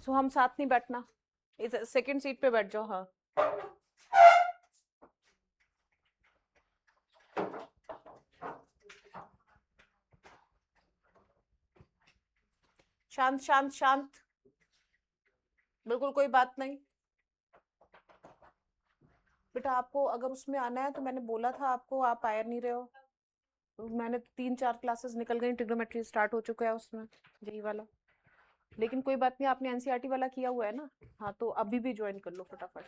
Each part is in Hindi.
सो हम साथ नहीं बैठना, इस सेकंड सीट पे बैठ जाओ। हाँ शांत शांत शांत, बिल्कुल कोई बात नहीं। बेटा आपको अगर उसमें आना है तो मैंने बोला था आपको, आप आ नहीं रहे हो। मैंने 3-4 क्लासेस निकल गई, ट्रिग्नोमेट्री स्टार्ट हो चुका है उसमें, यही वाला। लेकिन कोई बात नहीं, आपने एनसीईआरटी वाला किया हुआ है ना। हाँ तो अभी भी ज्वाइन कर लो फटाफट।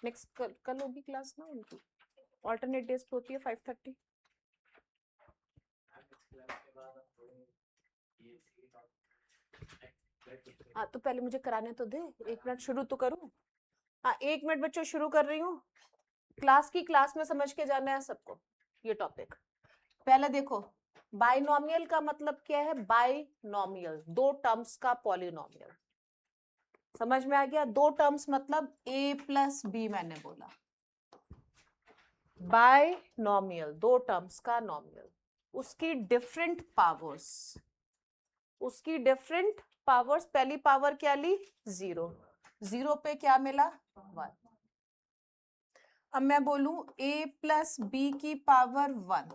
नेक्स्ट कल होगी क्लास ना उनकी, ऑल्टरनेट डेज पे होती है 5:30। हाँ तो पहले मुझे कराने तो दे, 1 मिनट शुरू तो करूँ। हाँ 1 मिनट बच्चों, शुरू कर रही हूँ। क्लास में समझ के जाना है सबको ये टॉपिक। पहले देखो, बाइनोमियल का मतलब क्या है? बाइनोमियल, दो टर्म्स का पॉलिनोमियल। समझ में आ गया? दो टर्म्स मतलब a प्लस बी, मैंने बोला बाइनोमियल, दो टर्म्स का नॉमियल, उसकी डिफरेंट पावर्स, उसकी डिफरेंट पावर्स। पहली पावर क्या ली? 0, 0 पे क्या मिला? 1। अब मैं बोलूं a प्लस बी की पावर 1,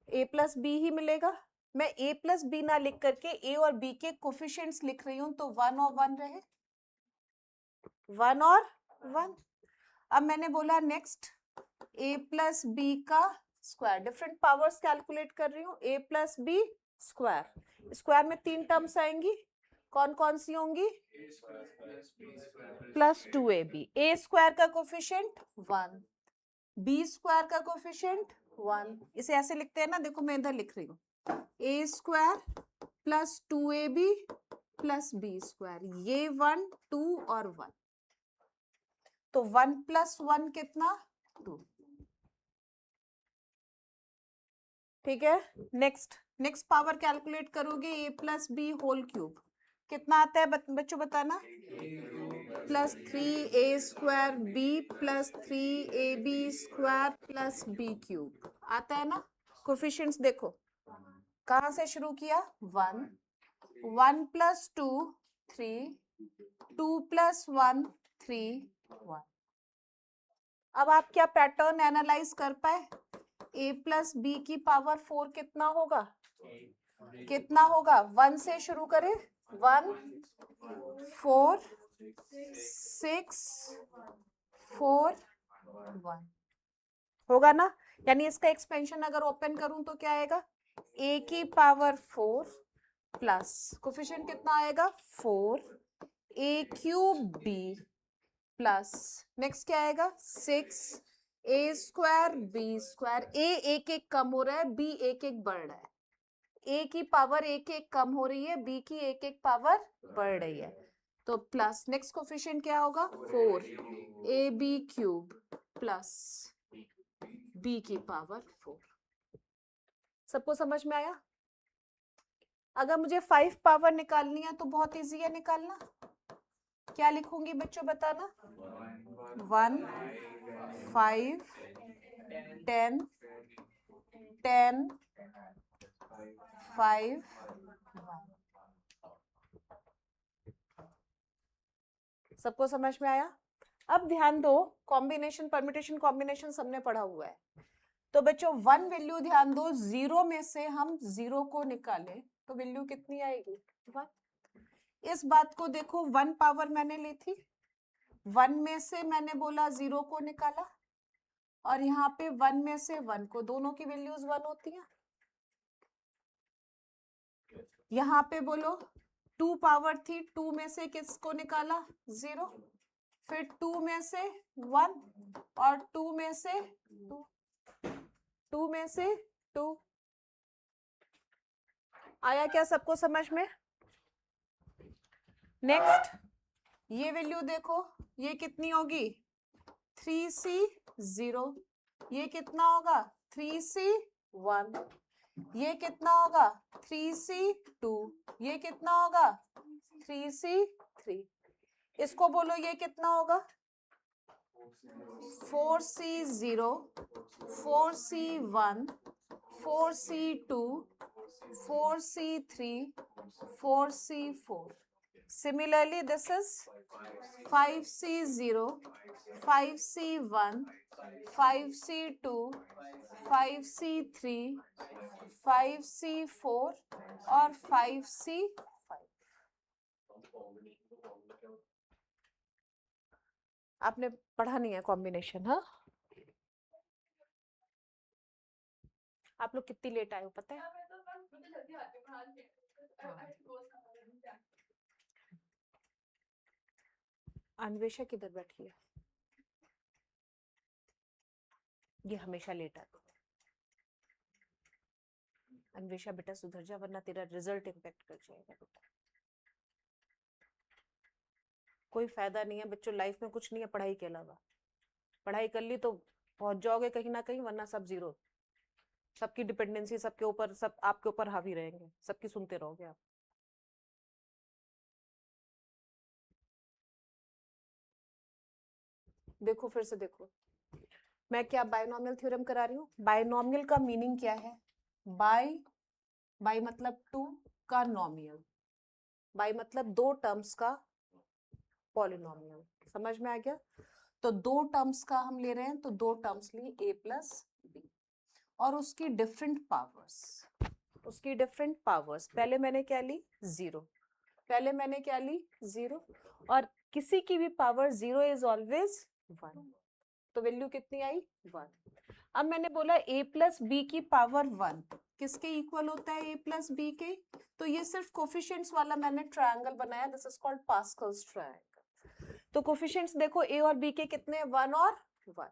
a प्लस बी ही मिलेगा। मैं a प्लस बी ना लिख करके a और b के कोफिशिएंट्स लिख रही हूं, तो 1 और 1 रहे, 1 और 1। अब मैंने बोला नेक्स्ट a प्लस बी का स्क्वायर, डिफरेंट पावर्स कैलकुलेट कर रही हूँ, a plus b square. Square में 3 टर्म्स आएंगी, कौन कौन सी होंगी? Plus 2ab। a स्क्वायर का कोफिशिएंट 1, b स्क्वायर का कोफिशिएंट 1। इसे ऐसे लिखते हैं ना, देखो मैं इधर लिख रही हूँ, a square plus 2ab plus b square, ये 1 2 और 1, तो 1 प्लस 1 कितना? 2। ठीक है, नेक्स्ट पावर कैलकुलेट करोगे, a plus b whole cube, कितना आता है बच्चों बताना? Plus 3a square b plus 3ab square plus b cube, आता है ना? कोफिशिएंट्स देखो, कहां से शुरू किया? 1, 1 प्लस 2 3, 2 प्लस 1 3, 1। अब आप क्या पैटर्न एनालाइज कर पाए? a प्लस बी की पावर 4 कितना होगा? कितना होगा? 1 से शुरू करें, 1 4 6 4 1 होगा ना? यानी इसका एक्सपेंशन अगर ओपन करूं तो क्या आएगा? a की पावर 4 प्लस कोफिशिएंट कितना आएगा? 4 a cube b plus next क्या आएगा? 6 a square b square. a एक एक कम हो रहा है, b एक एक बढ़ रहा है, a की पावर एक एक कम हो रही है, b की एक एक पावर बढ़ रही है, तो प्लस नेक्स्ट कोफिशिएंट क्या होगा? 4 ab क्यूब प्लस b की पावर 4। सबको समझ में आया? अगर मुझे 5 पावर निकालनी है तो बहुत इजी है निकालना। क्या लिखूंगी बच्चों बताना? 1 5 10 10 5 1। सबको समझ में आया? अब ध्यान दो, कॉम्बिनेशन परम्यूटेशन कॉम्बिनेशन सबने पढ़ा हुआ है, तो बच्चों 1 वैल्यू ध्यान दो, 0 में से हम 0 को निकालें तो वैल्यू कितनी आएगी? 1। इस बात को देखो, 1 पावर मैंने ली थी, 1 में से मैंने बोला 0 को निकाला, और यहाँ पे 1 में से 1 को, दोनों की वैल्यूज 1 होती है। यहाँ पे बोलो 2 पावर थी, 2 में से किसको निकाला? 0, फिर 2 में से 1 और 2 में से 2, 2 में से 2। आया क्या सबको समझ में? नेक्स्ट ये वैल्यू देखो, ये कितनी होगी? 3c 0, ये कितना होगा? 3c 1, ये कितना होगा? 3c 2, ये कितना होगा? 3c 3। इसको बोलो ये कितना होगा? 4c 0, 4c 1, 4c 2, 4c 3, 4c 4। Similarly, this is 5C0, 5C1, 5C2, 5C3, 5C4 और 5C5. आपने पढ़ा नहीं है कॉम्बिनेशन? हाँ, आप लोग कितनी लेट आए हो पता है? अन्वेषा किधर बैठी है? ये हमेशा लेट आती है। अन्वेषा बेटा सुधर जा, वरना तेरा रिजल्ट इम्पैक्ट कर जाएगा बेटा। कोई फायदा नहीं है बच्चों, लाइफ में कुछ नहीं है पढ़ाई के अलावा। पढ़ाई कर ली तो पहुंच जाओगे कहीं ना कहीं, वरना सब जीरो। सबकी डिपेंडेंसी सबके ऊपर, सब आपके ऊपर हावी रहेंगे, सबकी सुनते रहोगे आप। देखो फिर से देखो, मैं क्या बायनॉमियल थ्योरम करा रही हूँ। बायनॉमियल का मीनिंग क्या है? बाय मतलब टू का नॉमियल, बाय मतलब दो टर्म्स का पॉलिनॉमियल। समझ में आ गया? तो दो टर्म्स का हम ले रहे हैं, तो दो टर्म्स लिए a प्लस बी और उसकी डिफरेंट पावर्स। उसकी डिफरेंट पावर्स पहले मैंने क्या ली? जीरो। पहले मैंने क्या ली? जीरो। और किसी की भी power zero is always one, तो वैल्यू कितनी आई? वन। अब मैंने बोला a प्लस बी की पावर वन किसके इक्वल होता है? a प्लस बी के। तो ये सिर्फ कोफिशिएंट्स वाला मैंने ट्रायंगल बनाया, this is called Pascal's triangle. तो कोफिशिएंट्स देखो a और b के कितने? वन और वन,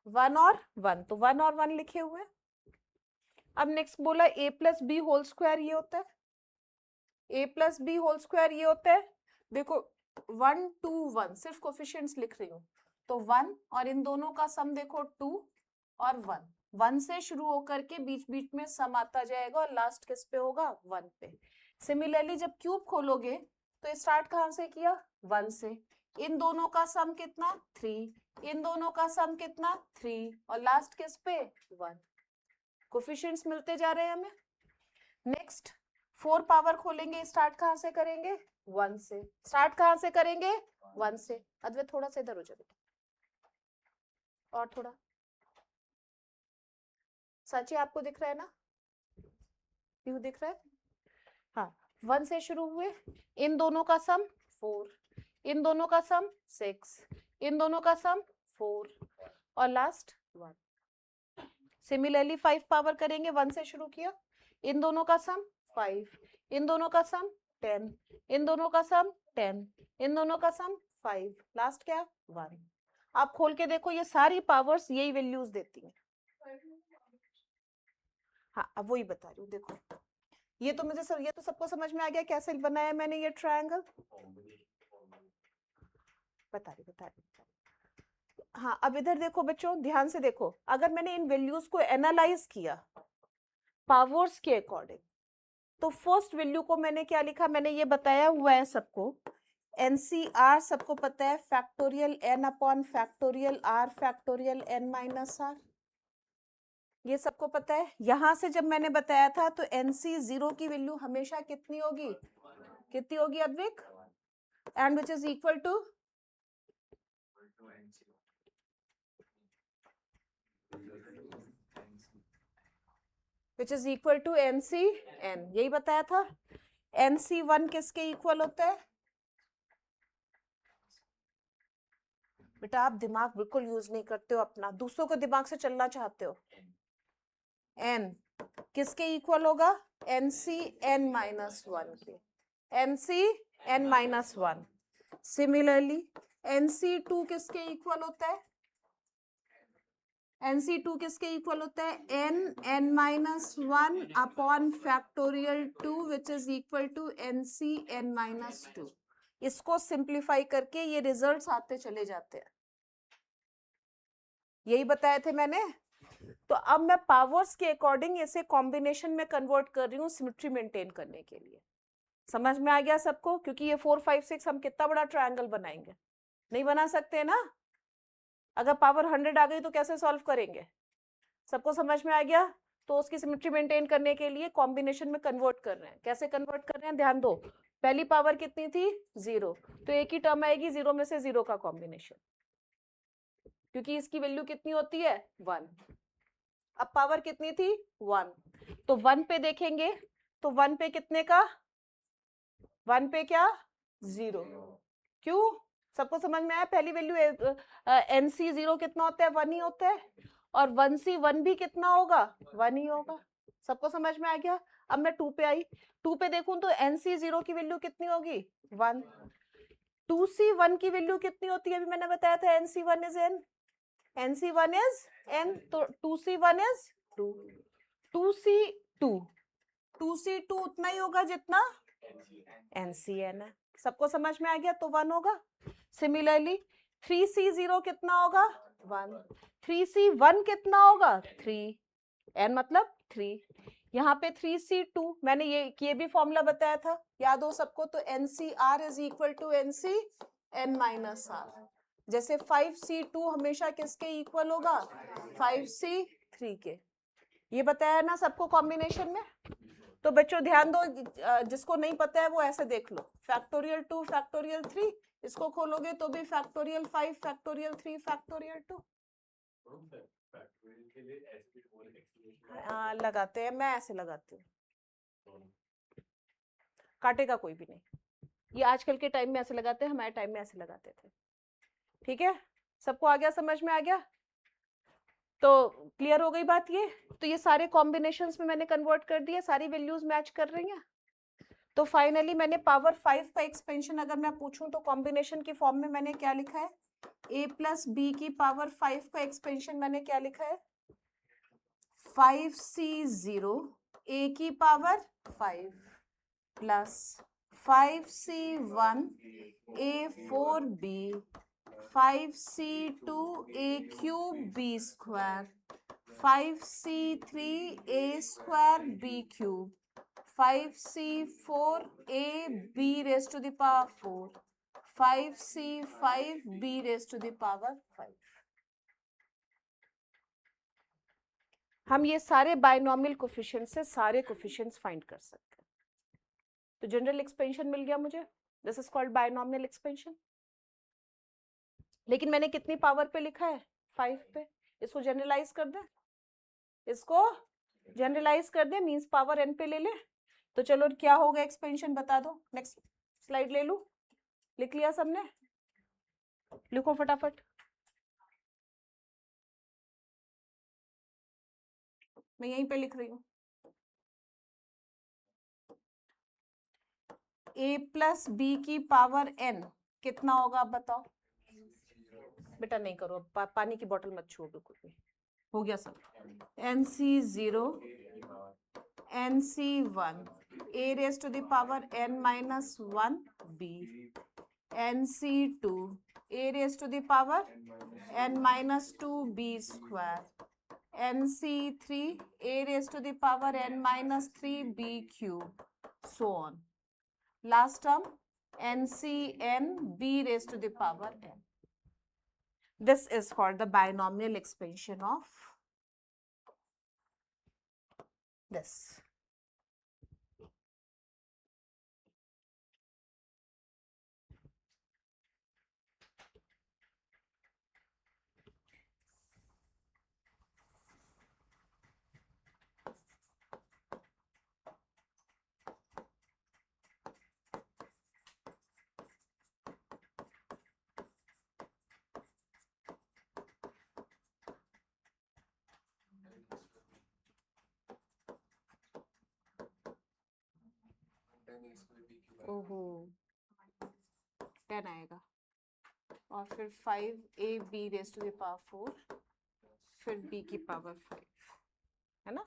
वन और वन, तो वन और वन लिखे हुए। अब नेक्स्ट बोला a plus b whole square ये होता है, a plus b whole square ये होता है। देखो वन टू वन, सिर्फ कोफिशिएंट्स लिख रही हूँ, तो वन और इन दोनों का सम देखो टू और वन। वन से शुरू होकर के बीच बीच में सम आता जाएगा और लास्ट किस पे होगा? वन पे। सिमिलरली जब क्यूब खोलोगे तो स्टार्ट कहां से किया? वन से। इन दोनों का सम कितना? थ्री। इन दोनों का सम कितना? थ्री और लास्ट किस पे? वन। कोफिशिएंट्स मिलते जा रहे हैं हमें। नेक्स्ट फोर पावर खोलेंगे, स्टार्ट कहां से करेंगे? वन से। स्टार्ट कहां से करेंगे? वन से। अद्वैत थोड़ा सा इधर हो जाए बेटा, और थोड़ा। सची आपको दिख रहा है ना? व्यू दिख रहा है? हाँ, वन से शुरू हुए, इन दोनों का सम फोर, इन दोनों का सम सिक्स, इन दोनों का सम फोर और last one. Similarly five power करेंगे, वन से शुरू किया, इन दोनों का सम फाइव, इन दोनों का सम टेन, इन दोनों का सम टेन, इन दोनों का सम फाइव, लास्ट क्या? वन। आप खोल के देखो, ये सारी पावर्स यही वैल्यूज देती हैं। हाँ, अब वही बता रही हूँ। देखो ये तो मुझे ये तो सबको समझ में आ गया कैसे बनाया मैंने ये ट्रायंगल। बता रही। हाँ, अब इधर देखो बच्चों, ध्यान से देखो, अगर मैंने इन वैल्यूज को एनालाइज किया पावर्स के अकॉर्डिंग, तो फर्स्ट वैल्यू को मैंने क्या लिखा? मैंने ये बताया हुआ है सबको, एनसीआर सबको पता है, factorial n upon factorial r factorial n minus r, ये सबको पता है। यहां से जब मैंने बताया था तो एनसी जीरो की वैल्यू हमेशा कितनी होगी? कितनी होगी Advik? And which is equal to which is equal to n C n, यही बताया था। एनसी वन किसके इक्वल होता है? बेटा आप दिमाग बिल्कुल यूज नहीं करते हो अपना, दूसरों के दिमाग से चलना चाहते हो। एन किसके इक्वल होगा? एनसी एन माइनस वन के, n C n minus one. Similarly n C two किसके इक्वल होता है? NC2 किसके इक्वल होता है? N minus one upon factorial two which is equal to NCn minus two. इसको सिंप्लीफाई करके ये रिजल्ट्स आते चले जाते हैं, यही बताए थे मैंने। तो अब मैं पावर्स के अकॉर्डिंग इसे कॉम्बिनेशन में कन्वर्ट कर रही हूँ सिमेट्री मेंटेन करने के लिए। समझ में आ गया सबको? क्योंकि ये 4 5 6 हम कितना बड़ा ट्रायंगल बनाएंगे, नहीं बना सकते ना। अगर पावर 100 आ गई तो कैसे सॉल्व करेंगे? सबको समझ में आ गया? तो उसकी सिमेट्री मेंटेन करने के लिए कॉम्बिनेशन में कन्वर्ट कर रहे हैं। कैसे कन्वर्ट कर रहे हैं ध्यान दो। पहली पावर कितनी थी 0, तो एक ही टर्म आएगी 0 में से 0 का कॉम्बिनेशन, क्योंकि इसकी वैल्यू कितनी होती है 1। अब पावर कितनी थी 1, तो 1 पे देखेंगे तो 1 पे कितने का 1 पे क्या 0। क्यों, सबको समझ में आया? पहली वैल्यू NC 0 कितना होता है 1 ही होता है, और 1C 1 भी कितना होगा 1 ही होगा। सबको समझ में आ गया? अब मैं 2 पे आई, 2 पे देखूं तो NC 0 की वैल्यू कितनी होगी 1, 2C 1 की वैल्यू कितनी होती है, अभी मैंने बताया था NC 1 is n, NC 1 is n, तो 2C 1 इज 2, 2C 2, 2C 2 उतना ही होगा जितना NC n है। सबको समझ में आ गया? तो 1 होगा। सिमिलरली 3C 0 कितना होगा 1, 3C 1 कितना होगा 3, n मतलब 3, यहाँ पे 3C2 मैंने ये भी फॉर्मूला बताया था, याद हो सबको? तो NCR is equal to NC n minus R। जैसे 5C2 हमेशा किसके इक्वल होगा 5C3 के, ये बताया ना सबको कॉम्बिनेशन में। तो बच्चों ध्यान दो, जिसको नहीं पता है वो ऐसे देख लो, फैक्टोरियल 2 फैक्टोरियल 3, इसको खोलोगे तो भी फैक्टोरियल 5 फैक्टोरियल 3 फैक्टोरियल 2 लगाते हैं, मैं ऐसे लगाती हूँ, काटेगा कोई भी नहीं, ये आजकल के टाइम में ऐसे लगाते हैं, हमारे टाइम में ऐसे लगाते थे। ठीक है, सबको आ गया, समझ में आ गया? तो क्लियर हो गई बात ये। तो ये सारे कॉम्बिनेशंस में मैंने कन्वर्ट कर दिया, सारी वैल्यूज मैच कर रही हैं। तो फाइनली मैंने पावर 5 का एक्सपेंशन अगर मैं पूछूं तो कॉम्बिनेशन की फॉर्म में मैंने क्या लिखा है, a प्लस बी की पावर 5 का एक्सपेंशन मैंने क्या लिखा है 5C0 a की power 5 plus 5C1 a4b 5C2 a cube b square 5C3 a square b cube 5C4 a b raised to the power 4 5C5 b raised to the power 5। हम ये सारे बाइनोमियल कोफिशिएंट से सारे कोफिशिएंट्स फाइंड कर सकते हैं। तो जनरल एक्सपेंशन मिल गया मुझे, this is called binomial expansion. लेकिन मैंने कितनी पावर पे लिखा है 5 पे, इसको जनरलाइज कर दे, इसको जनरलाइज कर दे, मींस पावर n पे ले ले। तो चलो क्या होगा एक्सपेंशन बता दो, नेक्स्ट स्लाइड ले लूं, लिख लिया सबने, लिखो फटाफट। मैं यहीं पे लिख रही हूँ, a प्लस बी की पावर n कितना होगा आप बताओ। बेटा नहीं करो, पानी की बोतल मत छुओ बिल्कुल भी, हो गया सब। NC0 NC1 a raised to the power n minus 1 b NC2 a raised to the power n minus 2 b square NC3 a raised to the power n minus 3 b cube, so on. Last term NCn b raised to the power n. This is called the binomial expansion of this. ओहो 10 आएगा, और फिर 5ab raised to the power 4, फिर b की पावर 5, है ना?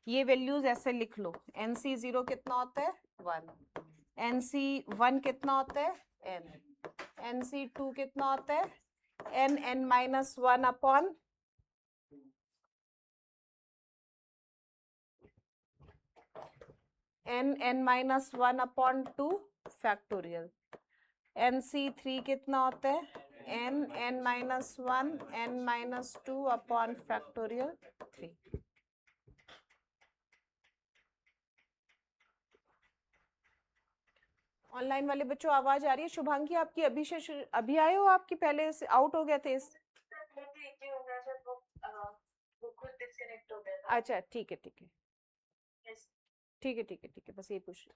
ये वैल्यूज ऐसे लिख लो, NC0 कितना होता है 1, NC1 कितना होता है n, NC2 कितना होता है n minus 1 upon n minus 1 upon 2 factorial, NC3 कितना होता है n minus 1 n minus 2 upon factorial 3। Online वाले बच्चों आवाज आ रही है? शुभांगी आपकी अभी से अभी आए हो, आपकी पहले से आउट हो गए थे अच्छा ठीक है ठीक है ठीक है ठीक है ठीक है, बस ये पूछ रही।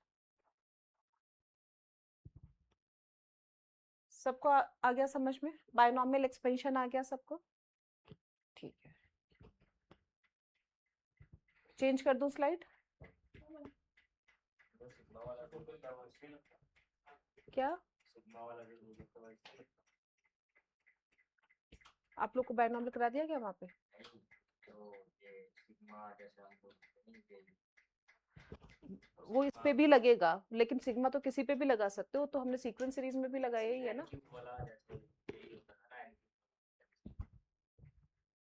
सबको आ गया समझ में? बायनॉमियल एक्सपेंशन आ गया सबको? ठीक है, चेंज कर दूं स्लाइड? क्या आप लोग को बायनॉमियल करा दिया गया वहां पे? वो इस पे भी लगेगा, लेकिन सिग्मा तो किसी पे भी लगा सकते हो, तो हमने सीक्वेंस सीरीज में भी लगाया ही है ना।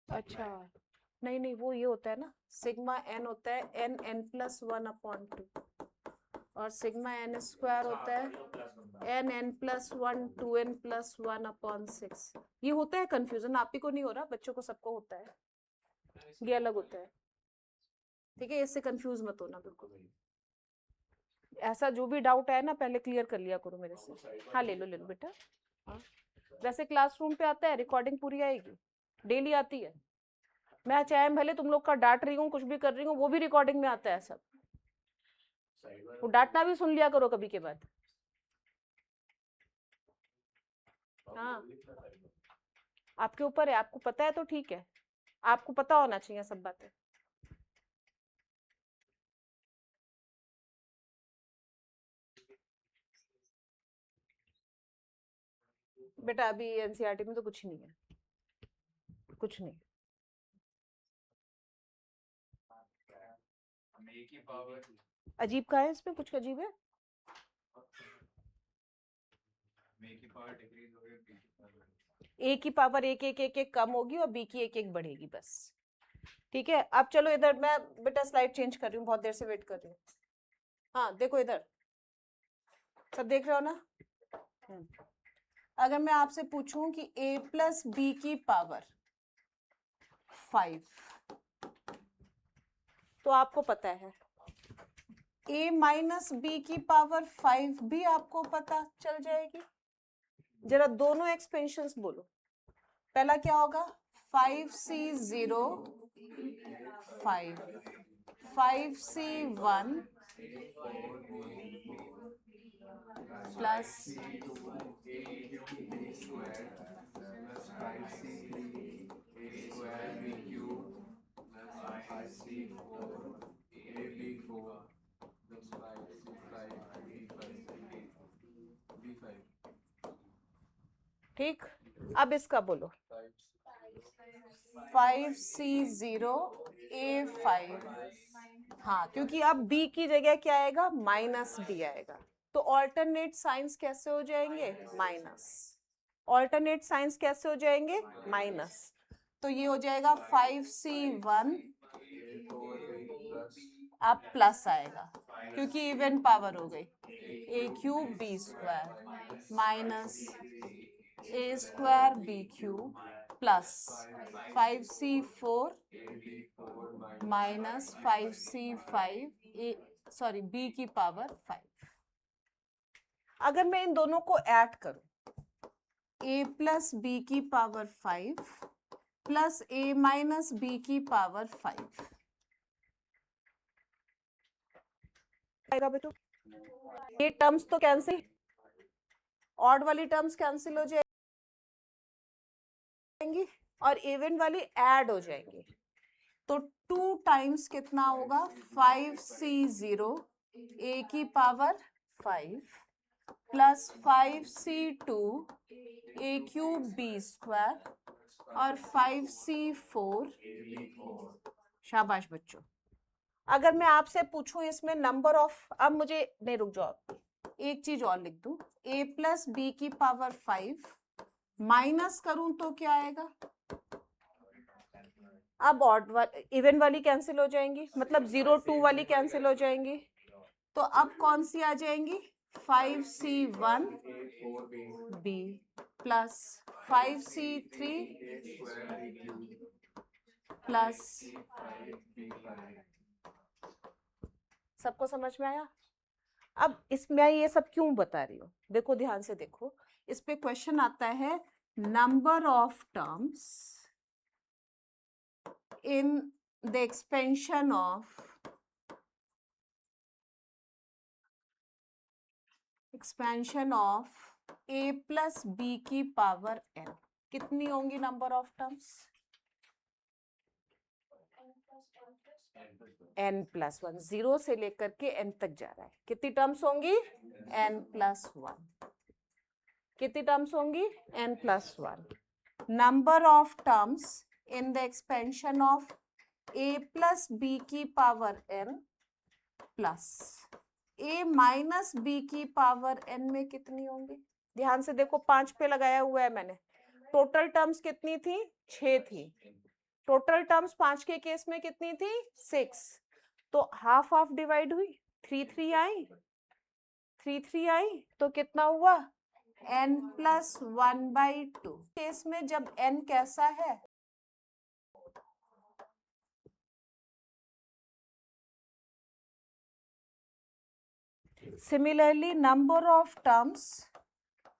अच्छा, नहीं नहीं, वो ये होता है ना, सिग्मा एन होता है n n plus one upon two, और सिग्मा एन स्क्वायर होता है n n plus one two n plus one upon six. ये होता है कंफ्यूजन, आप ही को नहीं हो रहा, बच्चों को सबको होता है, ये अलग होता है, ठीक है, इससे कंफ्यूज मत होना बिल्कुल। ऐसा जो भी डाउट है ना पहले क्लियर कर लिया करो मेरे से। हाँ ले लो बेटा। हाँ, वैसे क्लासरूम पे आता है, रिकॉर्डिंग पूरी आएगी, डेली आती है। मैं चाहे भले तुम लोग का डांट रही हूँ, कुछ भी कर रही हूँ, वो भी रिकॉर्डिंग में आता है सब। वो डांटना भी सुन लिया करो कभी के बाद। हाँ, आपके ऊपर है, आपको पता है तो ठीक है, आपको पता होना चाहिए सब बातें। बेटा अभी एनसीईआरटी में तो कुछ नहीं है, कुछ नहीं। अजीब का है इसमें, कुछ अजीब है? ए की पावर एक एक एक एक कम होगी और बी की एक एक बढ़ेगी, बस। ठीक है, अब चलो इधर, मैं बेटा स्लाइड चेंज कर रही हूँ, बहुत देर से वेट कर रही हूँ। हाँ देखो इधर, सब देख रहे हो ना? अगर मैं आपसे पूछूं कि a प्लस बी की पावर 5, तो आपको पता है a माइनस बी की पावर 5 भी आपको पता चल जाएगी। जरा दोनों एक्सपेंशंस बोलो, पहला क्या होगा? 5c0 5 5c1 प्लस ठीक, अब इसका बोलो 5c0 a5। हाँ, क्योंकि अब b की जगह क्या आएगा? माइनस b आएगा, तो ऑल्टरनेट साइंस कैसे हो जाएंगे? माइनस। ऑल्टरनेट साइंस कैसे हो जाएंगे? माइनस। तो ये हो जाएगा 5c1, अब प्लस आएगा क्योंकि इवन पावर हो गई, a cube b square minus a square b cube plus 5c4 minus 5c5 a, sorry b की पावर 5। अगर मैं इन दोनों को ऐड करूं, a प्लस बी की power 5 plus a minus b की पावर 5, आएगा बेटो? ये टर्म्स तो कैंसिल, ऑड वाली टर्म्स कैंसिल हो जाएंगी और इवन वाली ऐड हो जाएंगी, तो 2 टाइम्स कितना होगा? 5c0 a की power 5 plus 5c2 a cube b square और 5c4। शाबाश बच्चों। अगर मैं आपसे पूछूं इसमें नंबर ऑफ, अब मुझे नहीं, रुक जाओ, एक चीज और लिख दूं, a प्लस बी की पावर 5 माइनस करूं तो क्या आएगा? अब ऑड इवन वाली कैंसिल हो जाएंगी, मतलब 0 2 वाली कैंसिल हो जाएंगी, तो अब कौन सी आ जाएंगी? 5c1 b plus 5c3 plus. सबको समझ में आया? अब इसमें ये सब क्यों बता रही हूँ, देखो ध्यान से देखो, इस पे क्वेश्चन आता है number of terms in the expansion of a plus b की पावर n, कितनी होंगी number of terms? n plus one, zero से लेकर के n तक जा रहा है, कितनी टर्म्स होंगी? n plus one. कितनी टर्म्स होंगी? n plus one. Number of terms in the expansion of a plus b की power n plus a minus b की पावर n में कितनी होंगी? ध्यान से देखो, 5 पे लगाया हुआ है मैंने। टोटल टर्म्स कितनी थी? 6 थी। टोटल टर्म्स 5 के केस में कितनी थी? 6। तो हाफ हाफ डिवाइड हुई, 3 आई, 3 आई, तो कितना हुआ? n plus 1/2। केस में जब n कैसा है? Similarly number of terms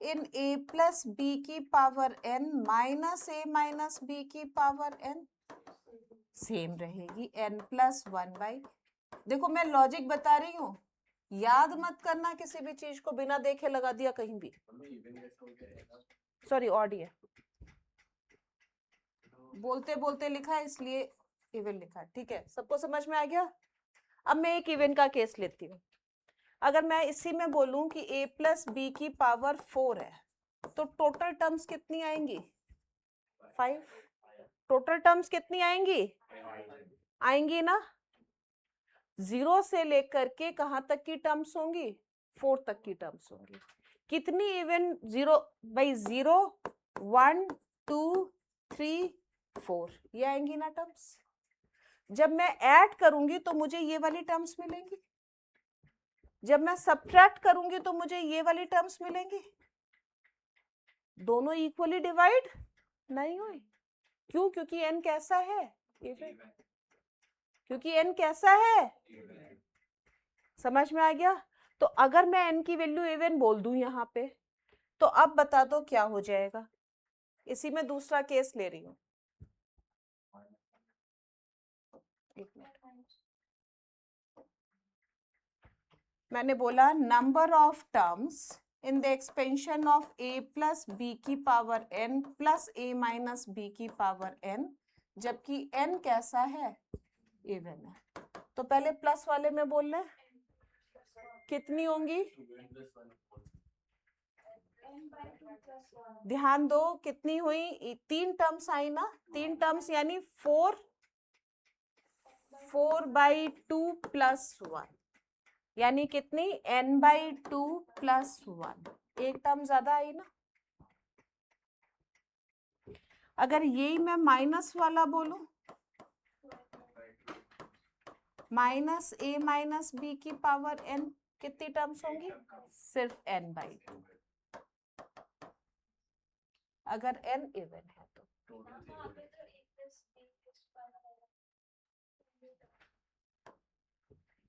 in a plus b की power n minus a minus b की पावर n सेम रहेगी, n प्लस 1/। देखो मैं लॉजिक बता रही हूँ, याद मत करना किसी भी चीज को बिना देखे लगा दिया कहीं भी। सॉरी ऑड है, बोलते बोलते लिखा है इसलिए इवन लिखा है, ठीक है? सबको समझ में आ गया? अब मैं एक इवन का केस लेती हूँ। अगर मैं इसी में बोलूं कि a प्लस बी की पावर 4 है, तो टोटल टर्म्स कितनी आएंगी? 5। टोटल टर्म्स कितनी आएंगी? आएंगी ना? 0 से लेकर के कहां तक की टर्म्स होंगी? 4 तक की टर्म्स होंगी। कितनी इवन? 0/0, 1, 2, 3, 4, ये आएंगी ना टर्म्स। जब मैं ऐड करूंगी तो मुझे ये वाली टर्म्स मिलेंगी, जब मैं सब्ट्रैक्ट करूंगी तो मुझे ये वाली टर्म्स मिलेंगी। दोनों इक्वली डिवाइड नहीं हुई। क्यों? क्योंकि n कैसा है? इवन। क्योंकि n कैसा है? समझ में आ गया? तो अगर मैं n की वैल्यू इवन बोल दूं यहाँ पे, तो अब बता दो क्या हो जाएगा? इसी में दूसरा केस ले रही हूँ, मैंने बोला number of terms in the expansion of a plus b की power n plus a minus b की पावर n, जबकि n कैसा है? इवन है। तो पहले प्लस वाले में बोल रहे, कितनी होंगी? ध्यान दो, कितनी हुई? 3 टर्म्स आई ना? 3 टर्म्स यानी 4/2 प्लस 1, यानी कितनी? n/2 plus 1। एक टर्म ज्यादा आई ना? अगर यही मैं माइनस वाला बोलूं, माइनस a माइनस बी की पावर n, कितनी टर्म्स होंगी? सिर्फ n/2, अगर n इवन है तो।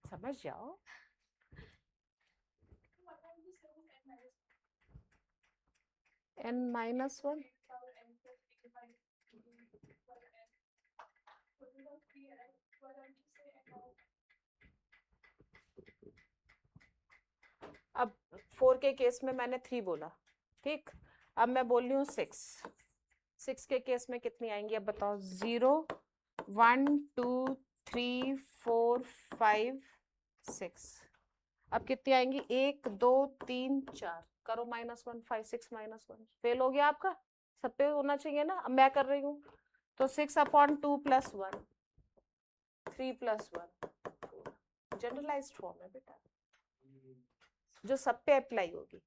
समझ जाओ। n-1, अब 4 के केस में मैंने 3 बोला, ठीक? अब मैं बोल रही हूँ 6 के केस में कितनी आएंगी? अब बताओ। 0, 1, 2, 3, 4, 5, 6। अब कितनी आएंगी? 1, 2, 3, 4। करो -1, 5, 6 -1। फेल हो गया आपका? सब पे होना चाहिए ना? अब मैं कर रही हूँ, तो 6/2 + 1, 3 + 1, जनरलाइज्ड फॉर्म है बेटा, जो सब पे अप्लाई होगी।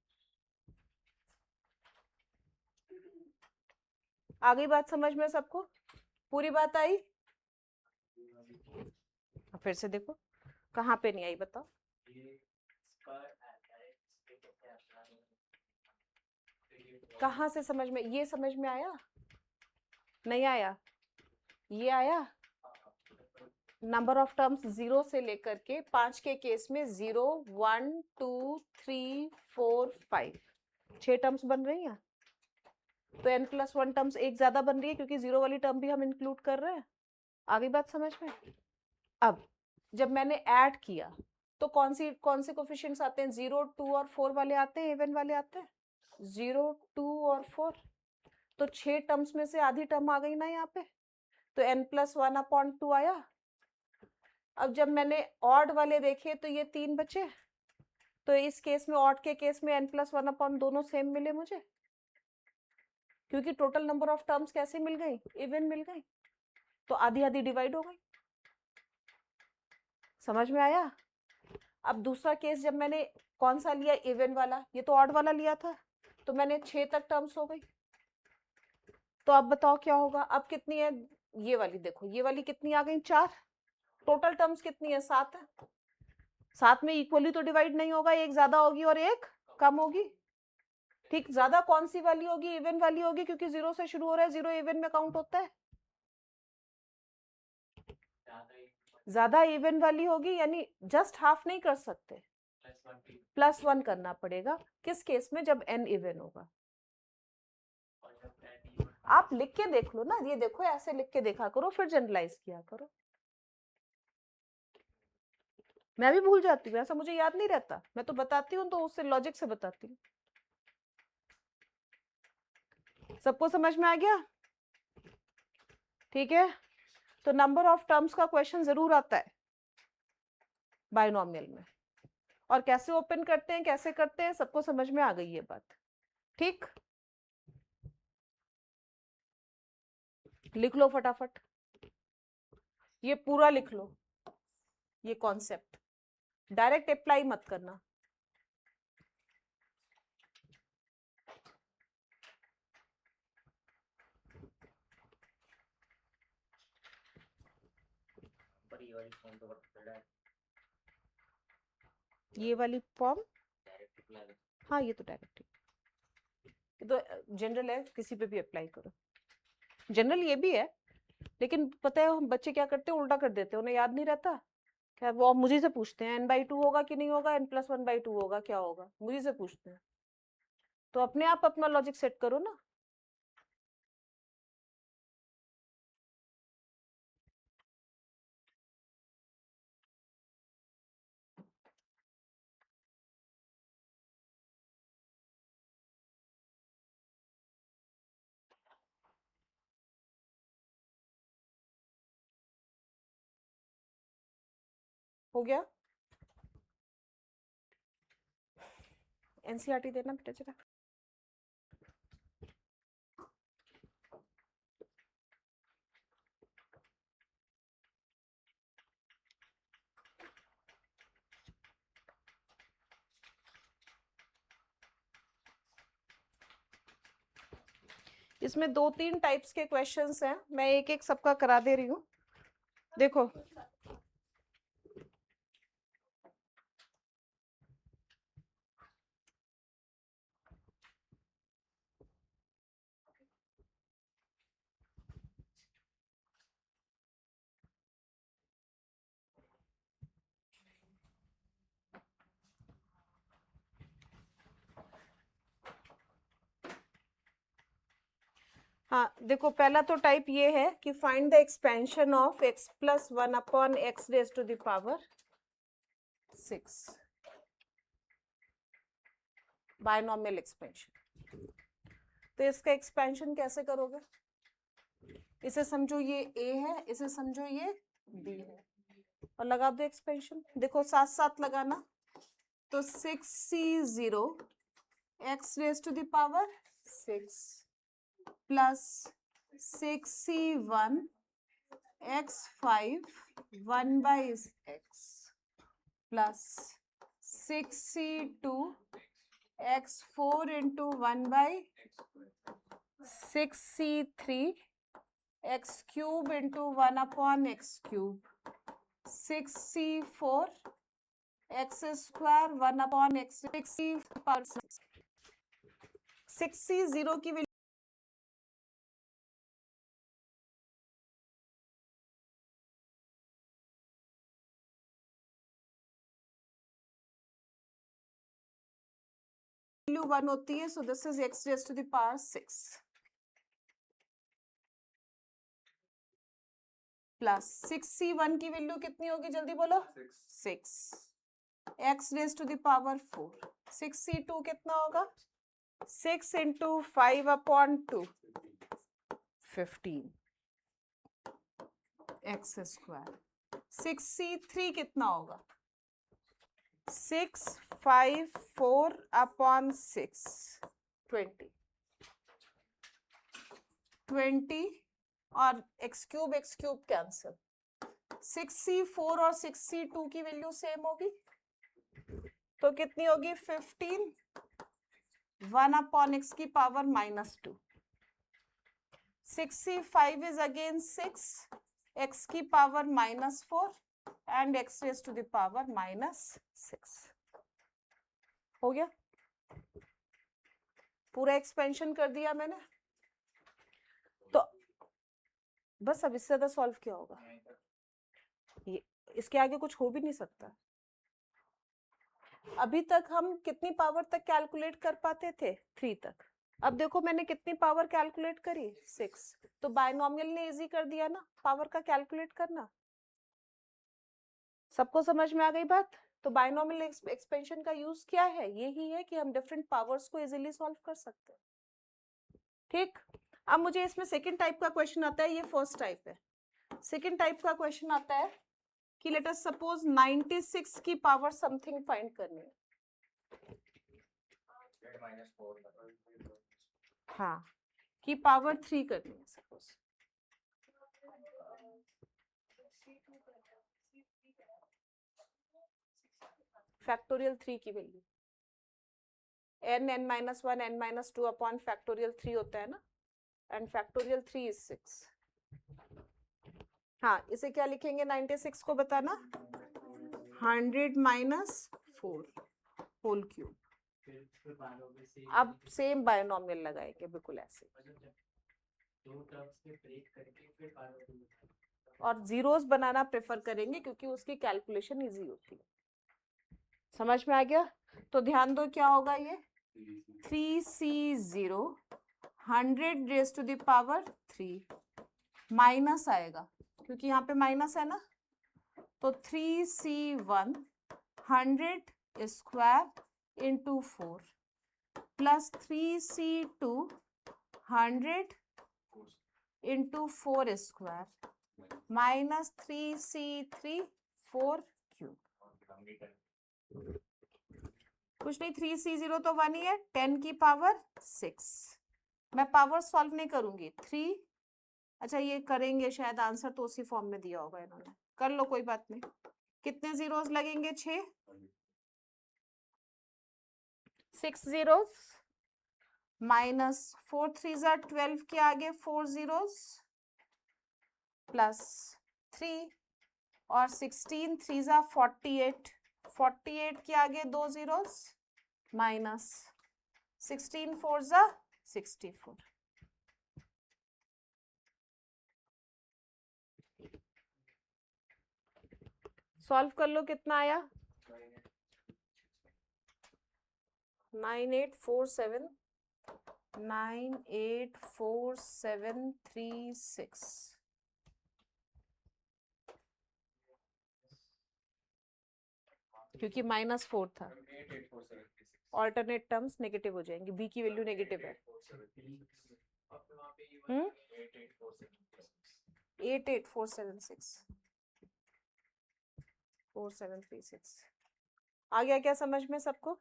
आ गई बात समझ में सबको? पूरी बात आई? फिर से देखो, कहाँ पे नहीं आई बताओ? कहाँ से समझ में? ये समझ में आया? नहीं आया? ये आया? नंबर ऑफ टर्म्स 0 से लेकर के 5 के केस में 0 1 2 3 4 5 6 टर्म्स बन रही हैं। तो n+1 टर्म्स एक ज्यादा बन रही है क्योंकि 0 वाली टर्म भी हम इंक्लूड कर रहे हैं। आगे बात समझ में? अब जब मैंने ऐड किया तो कौन से कोफिशिएंट्स आते हैं? 0 2 और 4 वाले आते हैं, इवन वाले आते हैं। 0 2 और 4, तो 6 टर्म्स में से आधी टर्म आ गई ना यहाँ पे, तो n+1/2 आया। अब जब मैंने ऑड वाले देखे तो ये 3 बचे, तो इस केस में, ऑड के केस में n+1/, दोनों सेम मिले मुझे, क्योंकि टोटल नंबर ऑफ टर्म्स कैसे मिल गई? इवन मिल गई, तो आधी आधी डिवाइड हो गई। समझ में आया? अब दूसरा केस जब मैंने कौन सा लिया? इवन वाला, ये तो ऑड वाला लिया था, तो मैंने 6 तक टर्म्स हो गई। तो अब बताओ क्या होगा? अब कितनी है ये वाली? देखो ये वाली कितनी आ गई? 4। टोटल टर्म्स कितनी है? 7 है। 7 में इक्वली तो डिवाइड नहीं होगा, एक ज्यादा होगी और एक कम होगी। ठीक, ज्यादा कौन सी वाली होगी? इवन वाली होगी, क्योंकि 0 से शुरू हो रहा है, 0 इवन में काउंट होता है। ज्यादा इवन वाली होगी, यानी जस्ट हाफ नहीं कर सकते, +1 करना पड़ेगा। किस केस में? जब n इवन होगा। आप लिख के देख लो ना, ये देखो ऐसे लिख के देखा करो, फिर जनरलाइज किया करो। मैं भी भूल जाती हूँ, ऐसा मुझे याद नहीं रहता, मैं तो बताती हूँ तो उससे लॉजिक से बताती हूँ। सबको समझ में आ गया? ठीक है, तो नंबर ऑफ टर्म्स का क्वेश्चन जरूर आता है बायनोमियल में, और कैसे ओपन करते हैं, कैसे करते हैं, सबको समझ में आ गई ये बात। ठीक, लिख लो फटाफट, ये पूरा लिख लो, ये कॉन्सेप्ट डायरेक्ट अप्लाई मत करना। ये वाली फॉर्म, हाँ ये तो डायरेक्ट, तो जनरल है, किसी पे भी अप्लाई करो। जनरल ये भी है, लेकिन पता है हम बच्चे क्या करते हैं? उल्टा कर देते हैं, उन्हें याद नहीं रहता। क्या वो मुझे से पूछते हैं n/2 होगा कि नहीं होगा, n+1/2 होगा क्या होगा, मुझे से पूछते हैं। तो अपने आप अपना लॉजिक सेट करो ना। हो गया? एनसीईआरटी देना बेटा जरा। इसमें 2-3 टाइप्स के क्वेश्चंस हैं, मैं एक एक सबका करा दे रही हूँ। देखो, हाँ देखो, पहला तो टाइप ये है कि find the expansion of x+1/x⁻⁶ binomial expansion. तो इसका एक्सपेंशन कैसे करोगे? इसे समझो ये a है, इसे समझो ये b है, और लगा दो एक्सपेंशन। देखो साथ साथ लगाना, तो 6c0 x⁻⁶ plus 6c1 x5 1/x plus 6c2 x4 into 1/6c3 x³ into 1/x³, 6c4 x² 1/x6c 6c0 की वैल्यू 1 होती है, so this is x raise to the power 6 plus 6c1 की वैल्यू कितनी होगी, जल्दी बोलो, 6 x raise to the power 4, 6c2 कितना होगा, 6 इंटू 5/2 15 x स्क्वायर। 6c3 कितना होगा, 6 5 4/6 20 20 और x क्यूब कैंसिल। 6c4 और 6c2 की वैल्यू सेम होगी, तो कितनी होगी 15 1/x की power -2। 6c5 is again 6 x की power -4 and x raised to the power -6। हो गया, पूरा एक्सपेंशन कर दिया मैंने। तो बस अब इससे ज्यादा सॉल्व क्या होगा, ये इसके आगे कुछ हो भी नहीं सकता। अभी तक हम कितनी पावर तक कैलकुलेट कर पाते थे, 3 तक। अब देखो मैंने कितनी पावर कैलकुलेट करी, 6। तो बायनोमियल ने इजी कर दिया ना पावर का कैलकुलेट करना। सबको समझ में आ गई बात। तो बायनोमियल एक्सपेंशन का यूज क्या है, यही है कि हम डिफरेंट पावर्स को इजीली सॉल्व कर सकते हैं। ठीक, अब मुझे इसमें सेकंड टाइप का क्वेश्चन आता है, ये फर्स्ट टाइप है। सेकंड टाइप का क्वेश्चन आता है कि लेट अस सपोज 96 की पावर समथिंग फाइंड करनी है। हाँ, की पावर 3 करनी है सपोज। फैक्टोरियल 3 की value n(n-1) n-2 upon factorial 3 होता है ना, एंड फैक्टोरियल 3 is 6। हाँ, इसे क्या लिखेंगे, 96 को बताना, 100 - 4 होल क्यूब। अब सेम बायनोमियल लगाएंगे बिल्कुल ऐसे, और जीरोस बनाना प्रेफर करेंगे क्योंकि उसकी कैलकुलेशन इजी होती है। समझ में आ गया। तो ध्यान दो क्या होगा, ये 3c0 100 raise to the power 3 minus आएगा क्योंकि यहाँ पे माइनस है ना, तो 3c1 100 square into 4 plus 3c2 100 into 4 square minus 3c3 4 cube. कुछ नहीं, 3c0 तो 1 ही है, 10 की पावर 6। मैं पावर सॉल्व नहीं करूंगी, 3, अच्छा ये करेंगे शायद, आंसर तो उसी फॉर्म में दिया होगा इन्होंने, कर लो कोई बात नहीं। कितने जीरोस लगेंगे, 6, 6 जीरोस माइनस 4 3 12 के आगे 4 जीरोस प्लस 3 और 16 3 48 48 के आगे 2 जीरोस माइनस 16 4 64। सॉल्व कर लो, कितना आया, 984736 क्योंकि -4 था, ऑल्टरनेट टर्म्स नेगेटिव हो जाएंगे, बी की वैल्यू नेगेटिव है। 88476 4736 आ गया क्या समझ में सबको।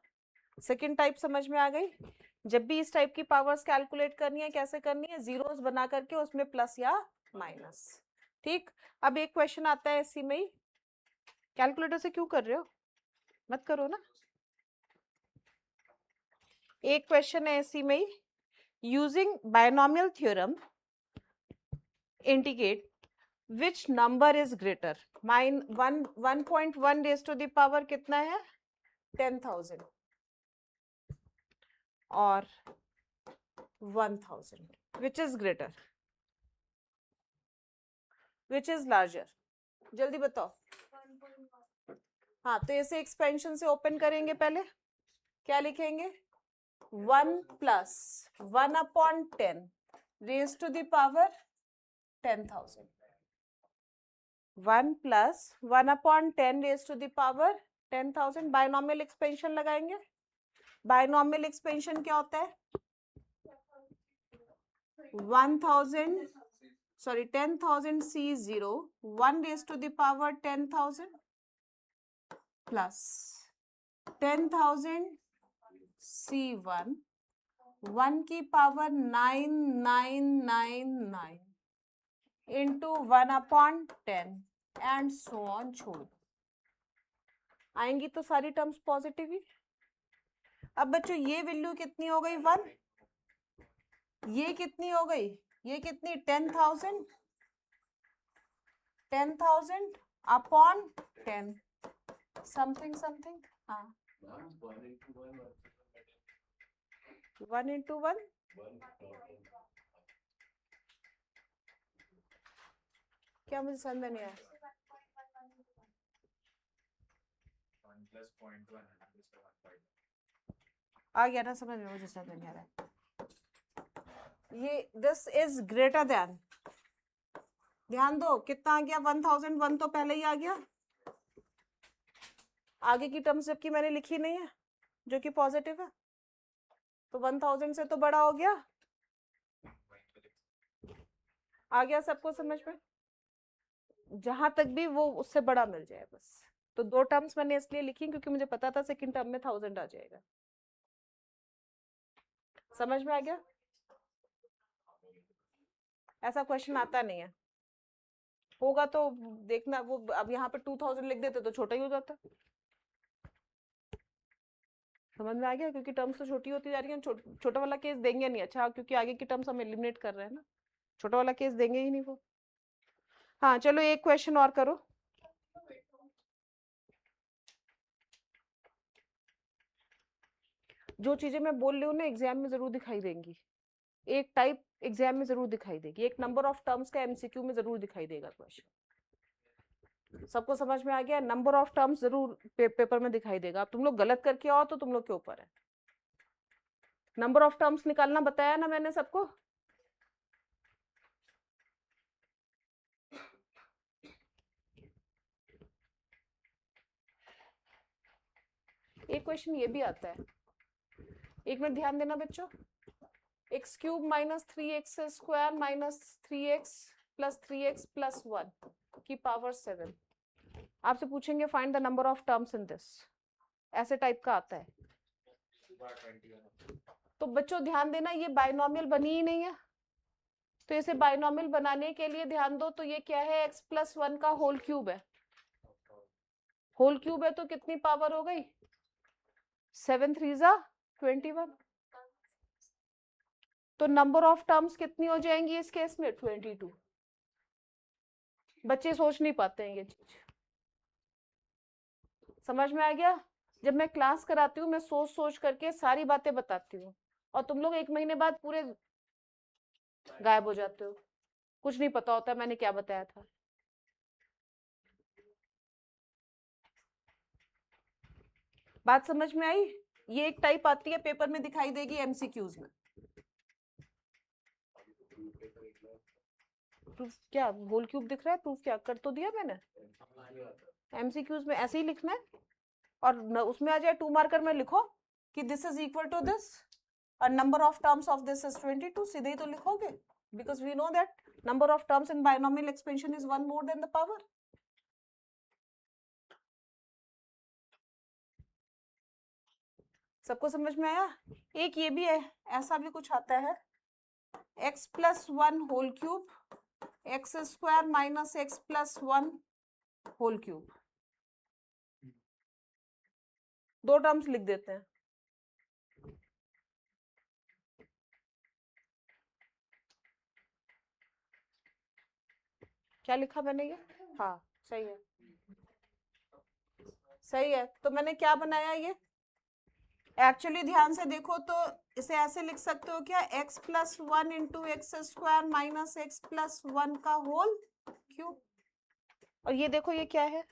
सेकंड टाइप समझ में आ गई। जब भी इस टाइप की पावर्स कैलकुलेट करनी है, कैसे करनी है, जीरोस बना करके उसमें प्लस या माइनस। ठीक, अब एक क्वेश्चन आता है इसी में ही, कैलकुलेटर से क्यों कर रहे हो, मत करो ना। एक क्वेश्चन है इसी में ही, using binomial theorem indicate which number is greater. 1.1 raise to the power कितना है, 10,000 और 1000, which is greater, which is larger, जल्दी बताओ। हाँ, तो ऐसे एक्सपेंशन से ओपन करेंगे, पहले क्या लिखेंगे, 1 plus 1 upon 10 raised to the power 10,000. 1 plus 1 upon 10 raised to the power 10,000. Binomial expansion लगाएंगे. बायनॉमियल एक्सपेंशन क्या होता है? 10,000 C0 1 raised to the power 10,000 plus 10,000 C1 1 की power 9999 into 1 upon 10 and so on. छोड़ आएंगी तो सारी टर्म्स पॉजिटिव ही. अब बच्चों ये वैल्यू कितनी हो गई? 1. ये कितनी हो गई? ये कितनी? 10,000 अपॉन 10 समथिंग समथिंग. हाँ 1 into 1. क्या मुझे समझ में नहीं आया? आ गया ना समझ में? मुझे समझ में नहीं आ रहा है. ये दिस इज ग्रेटर देन. ध्यान दो कितना आ गया? 1001 तो पहले ही आ गया. आगे की टर्म्स जबकि मैंने लिखी नहीं है जो कि पॉजिटिव है, तो 1000 से तो बड़ा हो गया. आ गया सबको समझ में? जहां तक भी वो उससे बड़ा मिल जाए बस. तो दो टर्म्स मैंने इसलिए लिखी क्योंकि मुझे पता था सेकंड टर्म में 1000 आ जाएगा. समझ में आ गया? ऐसा क्वेश्चन आता नहीं है. होगा तो देखना. वो अब यहाँ पे 2000 लिख देते तो छोटा ही हो जाता. समझ में आ गया? क्योंकि टर्म्स तो छोटी होती जा रही है. छोटा वाला केस देंगे नहीं. अच्छा, क्योंकि आगे की टर्म्स हम एलिमिनेट कर रहे हैं ना. छोटा वाला केस देंगे ही नहीं वो. हाँ चलो एक क्वेश्चन और करो. जो चीजें मैं बोल रही हूँ ना एग्जाम में जरूर दिखाई देंगी. एक टाइप एग्जाम में जरूर दिखाई देगी. एक नंबर ऑफ टर्म्स का एमसीक्यू में जरूर दिखाई देगा क्वेश्चन. सबको समझ में आ गया? नंबर ऑफ टर्म्स जरूर पेपर में दिखाई देगा. अब तुम लोग गलत करके आओ तो तुम लोग के ऊपर है. नंबर ऑफ टर्म्स निकालना बताया ना मैंने सबको. एक क्वेश्चन ये भी आता है. एक मिनट ध्यान देना बच्चों. X cube minus 3x square minus 3x plus 3x plus 1 की पावर 7. आपसे पूछेंगे find the number of terms in this. ऐसे टाइप का आता है. तो बच्चों ध्यान देना ये बाइनोमियल बनी ही नहीं है. तो इसे बाइनोमियल बनाने के लिए ध्यान दो. तो ये क्या है? x प्लस 1 का होल क्यूब है. होल क्यूब है तो कितनी पावर हो गई? 7 3 21. तो नंबर ऑफ टर्म्स कितनी हो जाएंगी इस केस में? 22. बच्चे सोच नहीं पाते हैं ये चीज. समझ में आ गया? जब मैं क्लास कराती हूँ मैं सोच सोच करके सारी बातें बताती हूँ और तुम लोग 1 महीने बाद पूरे गायब हो जाते हो. कुछ नहीं पता होता मैंने क्या बताया था. बात समझ में आई? ये एक टाइप आती है पेपर में दिखाई देगी एमसीक्यूज में. प्रूफ क्या? होल क्यूब दिख रहा है. प्रूफ क्या कर तो दिया मैंने. एमसीक्यूज में ऐसे ही लिखना है और उसमें आ जाए 2 मार्कर में लिखो कि this is equal to this और number of terms of this is 22. सीधे ही तो लिखोगे because we know that number of terms in binomial expansion is 1 more than the power. सबको समझ में आया? एक ये भी है. ऐसा भी कुछ आता है. x plus 1 whole cube x square minus x plus 1 whole cube. दो टर्म्स लिख देते हैं. क्या लिखा मैंने ये? हाँ सही है. सही है. तो मैंने क्या बनाया ये? एक्चुअली ध्यान से देखो तो इसे ऐसे लिख सकते हो क्या? x plus 1 into x square minus x plus 1 का होल क्यूब. और ये देखो ये क्या है?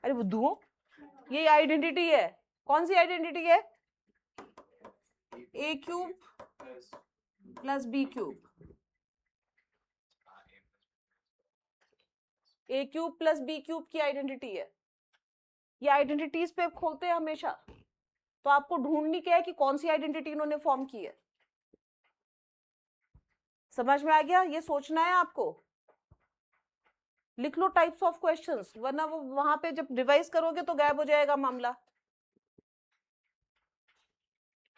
अरे बुद्धू, ये आइडेंटिटी है. कौन सी आइडेंटिटी है? ए क्यूब प्लस बी क्यूब, ए क्यूब प्लस बी क्यूब की आइडेंटिटी है। ये आइडेंटिटीज पे खोलते हैं हमेशा, तो आपको ढूंढनी क्या है कि कौन सी आइडेंटिटी इन्होंने फॉर्म की है। समझ में आ गया? ये सोचना है आपको। लिख लो टाइप्स ऑफ क्वेश्चंस, वरना वो वहां पे जब रिवाइज करोगे तो गायब हो जाएगा मामला।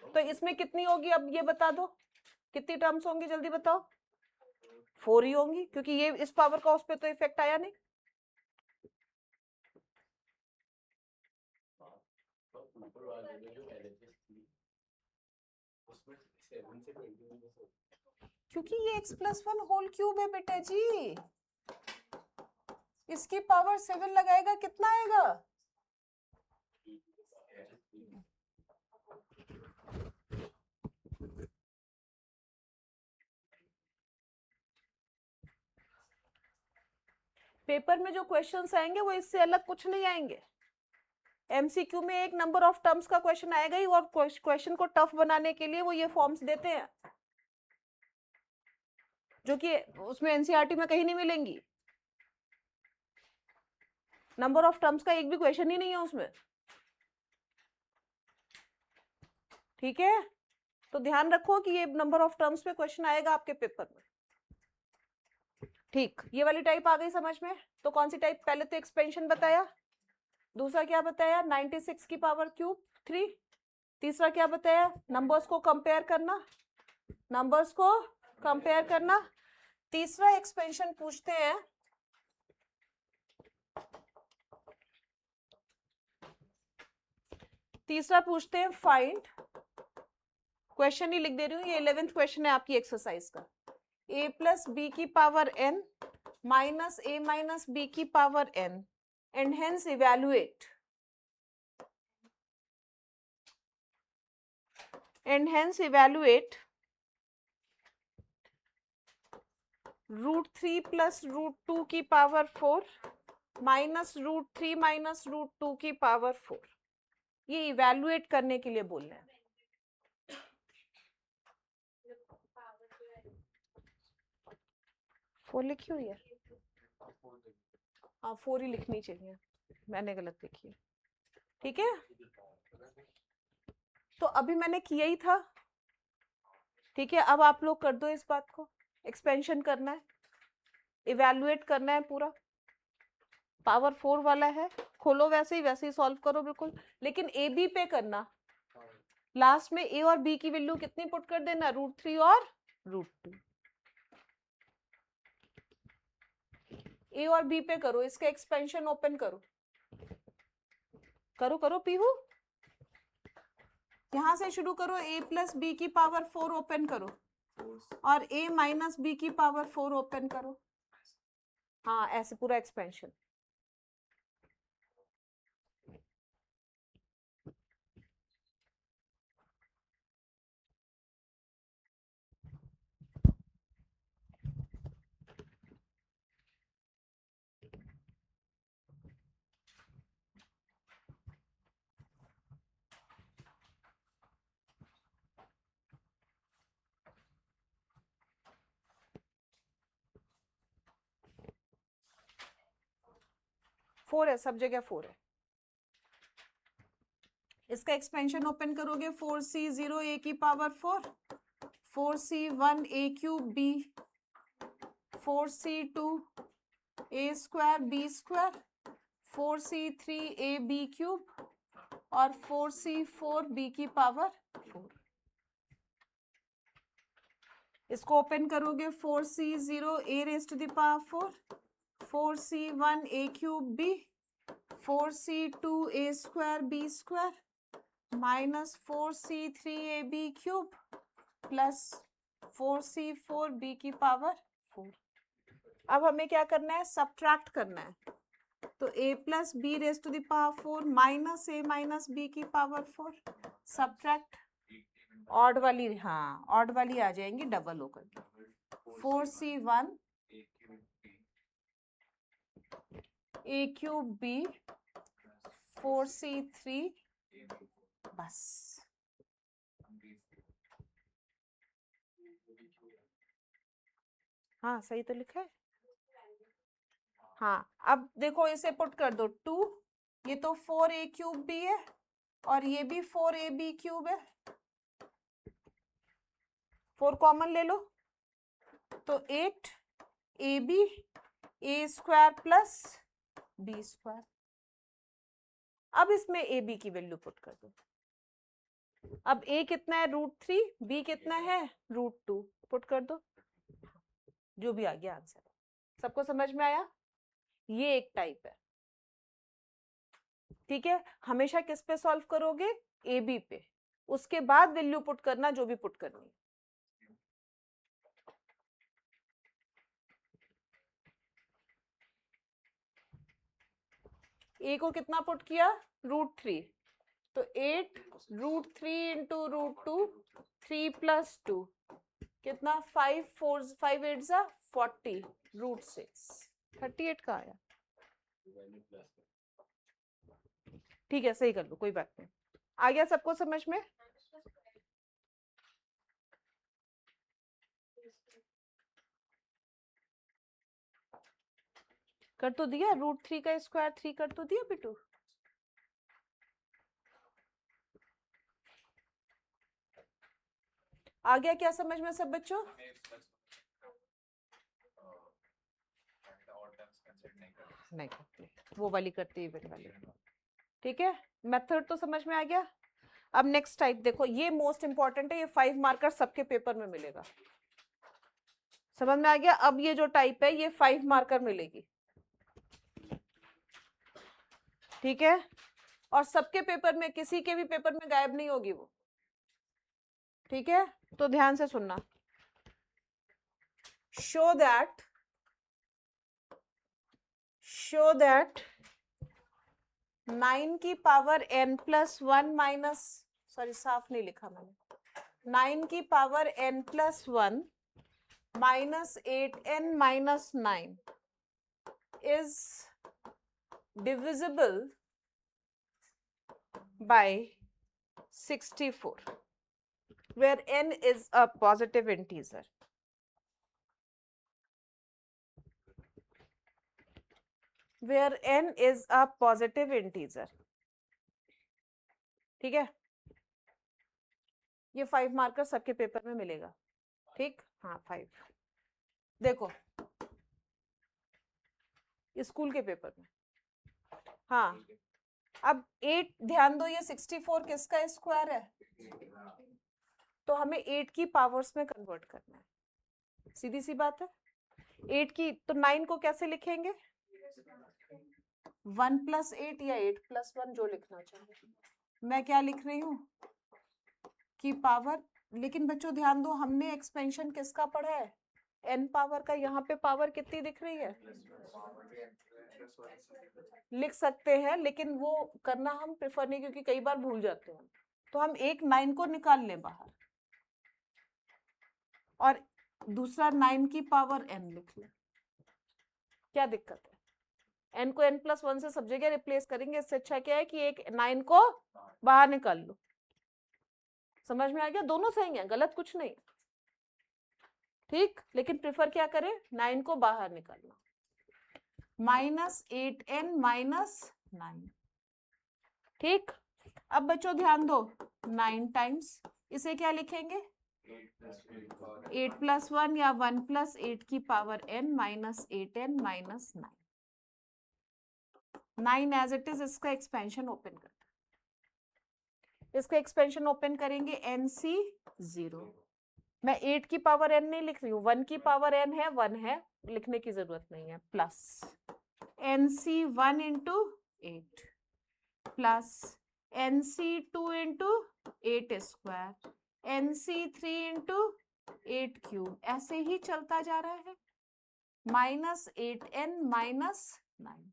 तो इसमें कितनी होगी अब ये बता दो, कितनी टर्म्स होंगी जल्दी बताओ। 4 ही होंगी, क्योंकि ये इस पावर का उस पर तो इफेक्ट आया नहीं। क्योंकि ये x+1 होल क्यूब है बेटा जी, इसकी पावर 7 लगाएगा कितना आएगा? पेपर में जो क्वेश्चंस आएंगे वो इससे अलग कुछ नहीं आएंगे। एमसीक्यू में एक नंबर ऑफ टर्म्स का क्वेश्चन आएगा ही, और क्वेश्चन को टफ बनाने के लिए वो ये फॉर्म्स देते हैं, जो कि उसमें एनसीईआरटी में कहीं नहीं मिलेंगी। नंबर ऑफ टर्म्स का एक भी क्वेश्चन ही नहीं है उसमें, ठीक है? तो ध्यान रखो कि ये नंबर ऑफ टर्म्स पे क्वेश्चन आएगा आपके पेपर में। ठीक, ये वाली टाइप आ गई समझ में? तो कौन सी टाइप? पहले तो एक्सपेंशन बताया, दूसरा क्या बताया? 96 की पावर क्यूब 3, तीसरा क्या बताया? नंबर्स को कंपेयर करना, नंबर्स को कंपेयर करना। तीसरा एक्सपेंशन पूछते हैं, तीसरा पूछते हैं फाइंड, क्वेश्चन ही लिख दे रही हूँ, ये 11th क्वेश्चन है आपकी एक्सरसाइज का। a प्लस बी की power n minus a minus b की power n and hence evaluate, and hence evaluate √3 plus √2 की पावर 4 माइनस √3 माइनस √2 की पावर 4। ये इवैल्यूएट करने के लिए बोल रहे हैं। फोर लिखी हुई है, हाँ 4 ही लिखनी चाहिए, मैंने गलत लिखी है, ठीक है? तो अभी मैंने किया ही था, ठीक है? अब आप लोग कर दो इस बात को, एक्सपेंशन करना है, इवैल्यूएट करना है पूरा, पावर 4 वाला है, खोलो वैसे ही सॉल्व करो बिल्कुल, लेकिन ए बी पे करना। लास्ट में ए और बी की वैल्यू कितनी पुट कर देना? √3 और √2। ए और बी पे करो, इसका एक्सपेंशन ओपन करो, करो करो पीहू, यहां से शुरू करो। a प्लस बी की पावर 4 ओपन करो और a माइनस बी की पावर 4 ओपन करो। हाँ ऐसे पूरा एक्सपेंशन। फोर है, सब जगह 4 है। इसका एक्सपेंशन ओपन करोगे, 4c0 a की power 4, 4c1 a cube b, 4c2 a square b square, 4c3 a b cube और 4c4 b की पावर 4। इसको ओपन करोगे, 4c0 a raise to the power 4, 4c1 a cube b, 4c2 a square b square minus 4c3 a b cube plus 4c4 b की पावर 4। अब हमें क्या करना है? सब्ट्रैक्ट करना है। तो a plus b raise to the power 4 minus a minus b की पावर 4, सब्ट्रैक्ट ऑड वाली, हाँ ऑड वाली आ जाएंगी डबल होकर के, 4c1 a cube b 4c3, बस हाँ सही तो लिखा है। हाँ अब देखो इसे पुट कर दो 2, ये तो 4a³ भी है और ये भी 4ab³ है, 4 कॉमन ले लो तो 8ab a² प्लस b²। अब इसमें ab की वैल्यू पुट कर दो। अब a कितना है √3, b कितना है √2, पुट कर दो, जो भी आ गया आंसर। सबको समझ में आया? ये एक टाइप है। ठीक है, हमेशा किस पे सॉल्व करोगे? ए बी पे, उसके बाद वैल्यू पुट करना जो भी पुट करनी है। ए को कितना पुट किया? √3, तो 8 √3 इंटू √2, 3 + 2 कितना? 5 8 40 √6, 38 का आया। ठीक है सही कर लो, कोई बात नहीं। आ गया सबको समझ में? कर तो दिया, √3 का स्क्वायर 3 कर तो दिया बिटू। आ गया क्या समझ में सब बच्चों? नहीं करते, वो वाली करती है इवेंट वाली। ठीक है, मेथड तो समझ में आ गया। अब नेक्स्ट टाइप देखो, ये मोस्ट इंपॉर्टेंट है, ये 5 मार्कर सबके पेपर में मिलेगा। समझ में आ गया? अब ये जो टाइप है ये 5 मार्कर मिलेगी। ठीक है, और सबके पेपर में, किसी के भी पेपर में गायब नहीं होगी वो। ठीक है, तो ध्यान से सुनना। शो दैट 9 की पावर n+1 माइनस, सॉरी साफ नहीं लिखा मैंने, 9 की power n+1 minus 8n-9 is divisible by 64 where n is a positive integer. Where n is a positive integer. ठीक है, ये 5 मार्कर सबके पेपर में मिलेगा। ठीक, हाँ 5। देखो स्कूल के पेपर में, हाँ अब 8 ध्यान दो, ये 64 किसका स्क्वायर है? तो हमें 8 की पावर्स में कन्वर्ट करना है, सीधी सी बात है। 8 की, तो 9 को कैसे लिखेंगे? 1 + 8 या 8 + 1, जो लिखना चाहिए। मैं क्या लिख रही हूँ की पावर, लेकिन बच्चों ध्यान दो, हमने एक्सपेंशन किसका पढ़ा है? n पावर का। यहाँ पे पावर कितनी दिख रही है? लिख सकते हैं, लेकिन वो करना हम प्रेफर नहीं, क्योंकि कई बार भूल जाते हैं। तो हम एक 9 को निकाल लें बाहर और दूसरा 9 की पावर n लिख लें। क्या दिक्कत है? n को n+1 से सब जगह रिप्लेस करेंगे, इससे अच्छा क्या है कि एक 9 को बाहर निकाल लो। समझ में आ गया? दोनों सही है, गलत कुछ नहीं। ठीक, लेकिन प्रेफर क्या करें? 9 को बाहर निकालना। -8n-9। ठीक, अब बच्चों ध्यान दो, 9 टाइम्स इसे क्या लिखेंगे? 8+1 या 1 + 8 की power n -8n-9। 9 as it is, इसका एक्सपेंशन ओपन करते हैं। इसका एक्सपेंशन ओपन करेंगे, NC0। मैं 8 की पावर n नहीं लिख रही हूँ, 1 की पावर n है, 1 है, लिखने की जरूरत नहीं है, plus NC1 × 8 plus NC2 × 8² NC3 × 8³ ऐसे ही चलता जा रहा है, -8n-9।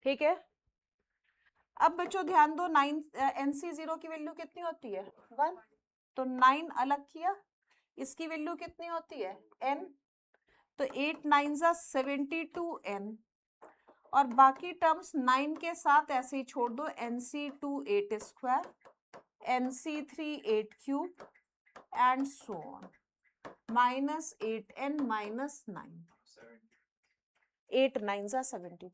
ठीक है, अब बच्चों ध्यान दो, 9 NC0 की वैल्यू कितनी होती है? 1, तो 9 अलग किया, इसकी वैल्यू कितनी होती है? n, तो 8 9 72n, और बाकी टर्म्स 9 के साथ ऐसे ही छोड़ दो, NC2 8² NC3 8 cube and so on, minus 8n minus 9. 8 9 जा 72.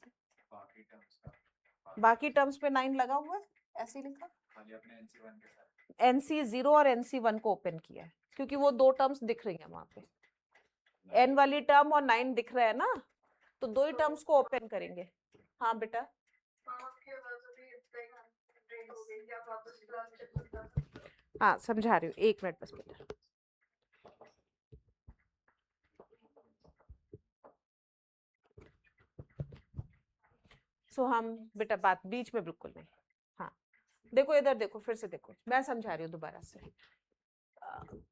बाकी टर्म्स पे 9 लगा हुआ है, ऐसे लिखा। NC0 और NC1 को ओपन किया है क्योंकि वो दो टर्म्स दिख रही हैं वहां पे, n वाली टर्म और 9 दिख रहा है ना, तो दो ही टर्म्स को ओपन करेंगे। हाँ बेटा, हाँ समझा रही हूँ, 1 मिनट बस बेटा। हम बेटा बात बीच में बिल्कुल नहीं। हाँ देखो इधर देखो, फिर से देखो, मैं समझा रही हूँ दोबारा से।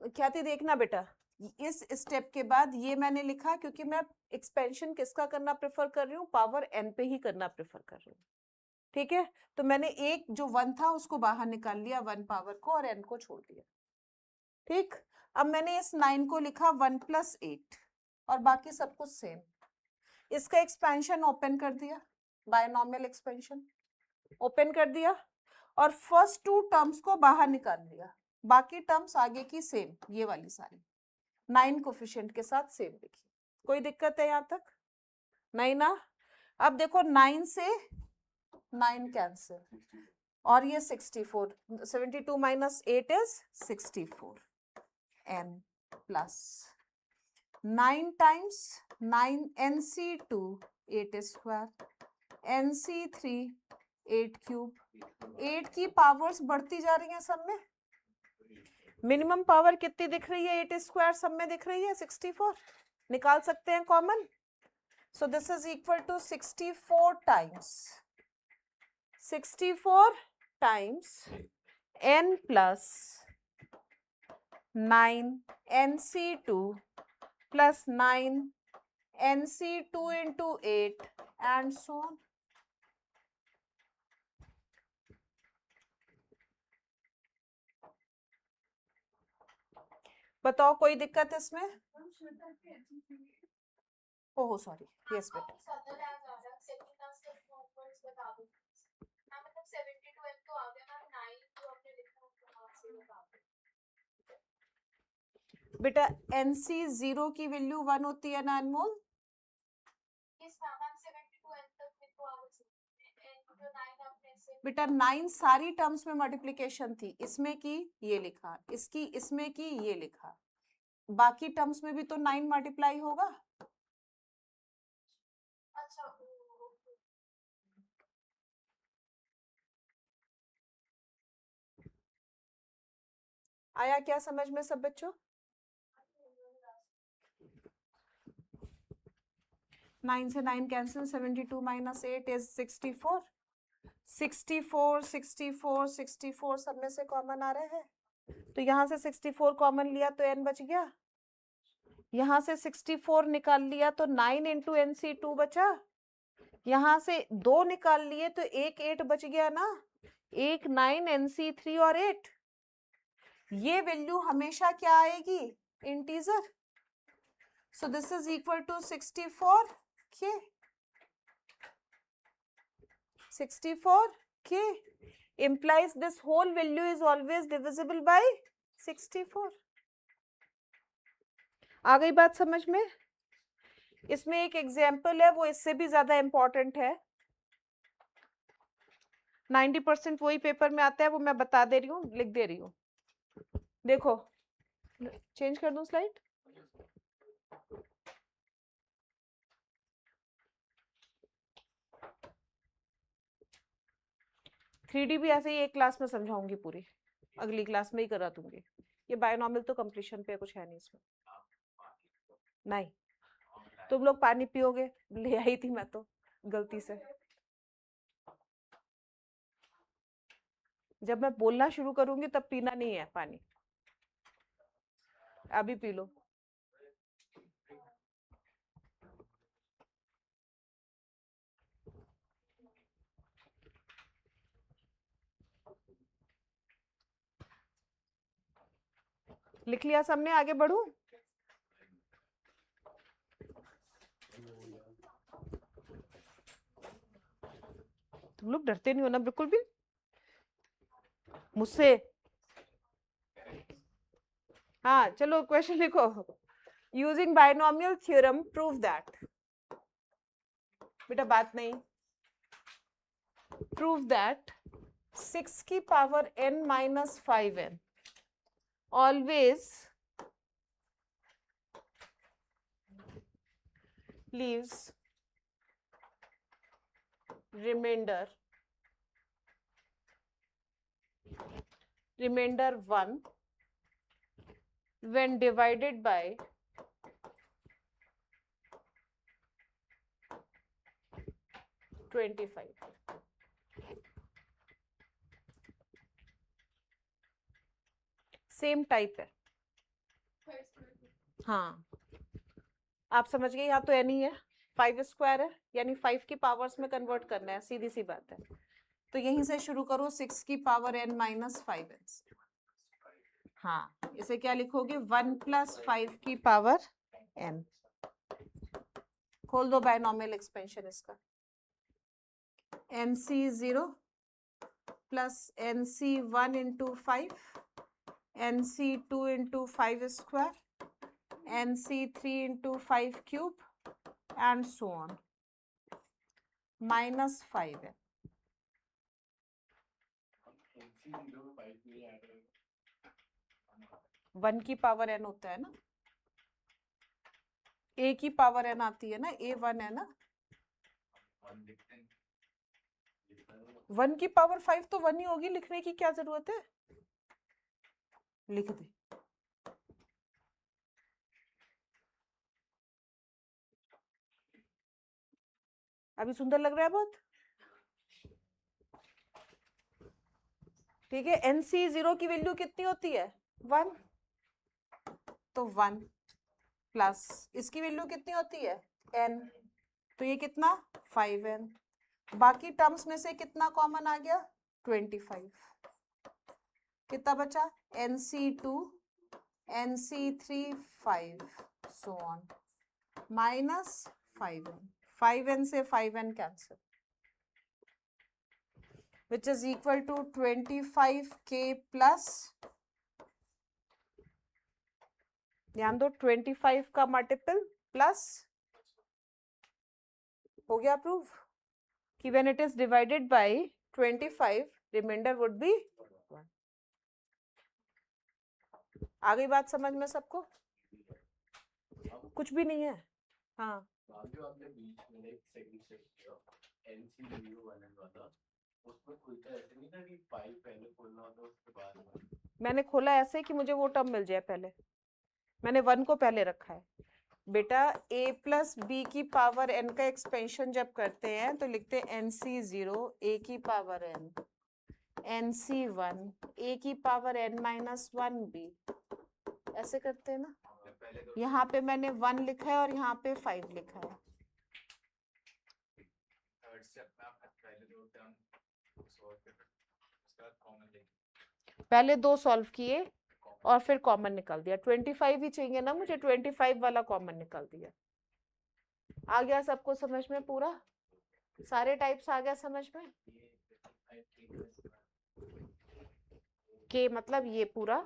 क्या थी देखना बेटा, इस स्टेप के बाद ये मैंने लिखा क्योंकि मैं एक्सपेंशन किसका करना प्रेफर कर रही हूँ, पावर n पे ही करना प्रेफर कर रही हूँ। ठीक है, तो मैंने एक जो 1 था उसको बाहर निकाल लिया 1 पावर को और n को छोड़ दिया। ठीक, अब मैंने इस 9 को लिखा 1 + 8 और बाकी सब कुछ सेम। इसका एक्सपेंशन ओपन कर दिया, बायनॉमियल एक्सपेंशन ओपन कर दिया और फर्स्ट 2 टर्म्स को बाहर निकाल लिया, बाकी टर्म्स आगे की सेम, ये वाली सारी 9 कोफिशिएंट के साथ सेम लिखी। कोई दिक्कत है यहाँ तक? नहीं ना? अब देखो 9 से 9 कैंसिल और ये 64, 72 - 8 is 64, n plus 9 times 9 NC2 8 square, NC3 8 cube. 8 की पावर्स बढ़ती जा रही हैं सब में, मिनिमम पावर कितनी दिख रही है? 8 स्क्वायर सब में दिख रही है 64, निकाल सकते हैं common. So this is equal to 64 times n plus 9 NC2 plus 9 NC2 into 8 and so on. बताओ कोई दिक्कत इसमें? ओह सॉरी, यस बेटा। बेटा NC0 की वैल्यू 1 होती है ना अनमोल? बेटा 9 सारी टर्म्स में मल्टीप्लिकेशन थी, इसमें की ये लिखा, इसकी इसमें की ये लिखा, बाकी टर्म्स में भी तो 9 मल्टीप्लाई होगा। अच्छा, आया क्या समझ में सब बच्चों? 9 से 9 कैंसिल, 72 - 8 इज 64, 64 64 64 सब में से कॉमन आ रहे हैं, तो यहाँ से 64 कॉमन लिया तो n बच गया, यहाँ से 64 निकाल लिया तो 9 इंटू NC2 बचा, यहाँ से 2 निकाल लिए तो एक 8 बच गया ना, एक 9 NC3 और 8, ये वैल्यू हमेशा क्या आएगी? Integer. So this is equal to 64 k, 64 k implies this whole value is always divisible by 64. आ गई बात समझ में? इसमें एक एग्जाम्पल है, वो इससे भी ज्यादा इंपॉर्टेंट है, 90% वही पेपर में आता है, वो मैं बता दे रही हूँ, लिख दे रही हूँ। देखो, चेंज कर दूं स्लाइड? थ्री डी भी ऐसे ही एक क्लास में समझाऊंगी पूरी, अगली क्लास में ही करा दूंगी। ये बायोनॉमियल तो कंप्लीशन पे कुछ है नहीं इसमें। नहीं, तुम लोग पानी पियोगे, ले आई थी मैं तो गलती से। जब मैं बोलना शुरू करूंगी तब पीना नहीं है पानी, अभी पी लो। लिख लिया सबने? आगे बढ़ूं? तुम लोग डरते नहीं हो ना बिल्कुल भी मुझसे? हाँ चलो क्वेश्चन लिखो. Using binomial theorem prove that. बेटा बात नहीं. प्रूव दैट 6 की power n minus 5n always leaves remainder 1 when divided by 25. Same type है. हाँ आप समझ गए. यहाँ तो एन ही है, 5 स्क्वायर है, यानी 5 की पावर्स में कन्वर्ट करना है, सीधी सी बात है. तो यहीं से शुरू करो, 6 की पावर n माइनस 5n. हाँ इसे क्या लिखोगे, 1 प्लस 5 की पावर n. खोल दो बायनोमियल एक्सपेंशन इसका. nc0 plus nc1 into 5, nc2 into 5 square, nc3 into 5 cube and so on minus 5 है. वन की पावर n होता है ना, a की पावर n आती है ना, a1 है ना. 1 की पावर 5 तो 1 ही होगी, लिखने की क्या जरूरत है, लिख दे. अभी सुंदर लग रहा है बहुत. ठीक है. nc0 की वैल्यू कितनी होती है, 1. तो 1 प्लस इसकी वैल्यू कितनी होती है, n. तो ये कितना, 5n. बाकी टर्म्स में से कितना कॉमन आ गया, 25. कितना बचा, nc2 nc3 5 so on minus 5n. 5n से 5n cancel, which is equal to 25k plus, ध्यान दो 25 का मल्टीपल प्लस, हो गया प्रूव कि when it is divided by 25 remainder would be 1. आ गई बात समझ में सबको, कुछ भी नहीं है. हाँ मैंने खोला ऐसे कि मुझे वो टर्म मिल जाए पहले, मैंने 1 को पहले रखा है. बेटा a प्लस बी की पावर n का एक्सपेंशन जब करते हैं तो लिखते हैं nc0 a की पावर n, nc1 a की पावर n माइनस 1b, ऐसे करते हैं ना. यहाँ पे मैंने 1 लिखा है और यहाँ पे 5 लिखा है. पहले 2 सॉल्व किए और फिर कॉमन निकाल दिया. 25 ही चाहिए ना मुझे, 25 वाला कॉमन निकाल दिया. आ गया सबको समझ में, पूरा सारे टाइप्स आ गया समझ में. के मतलब ये पूरा,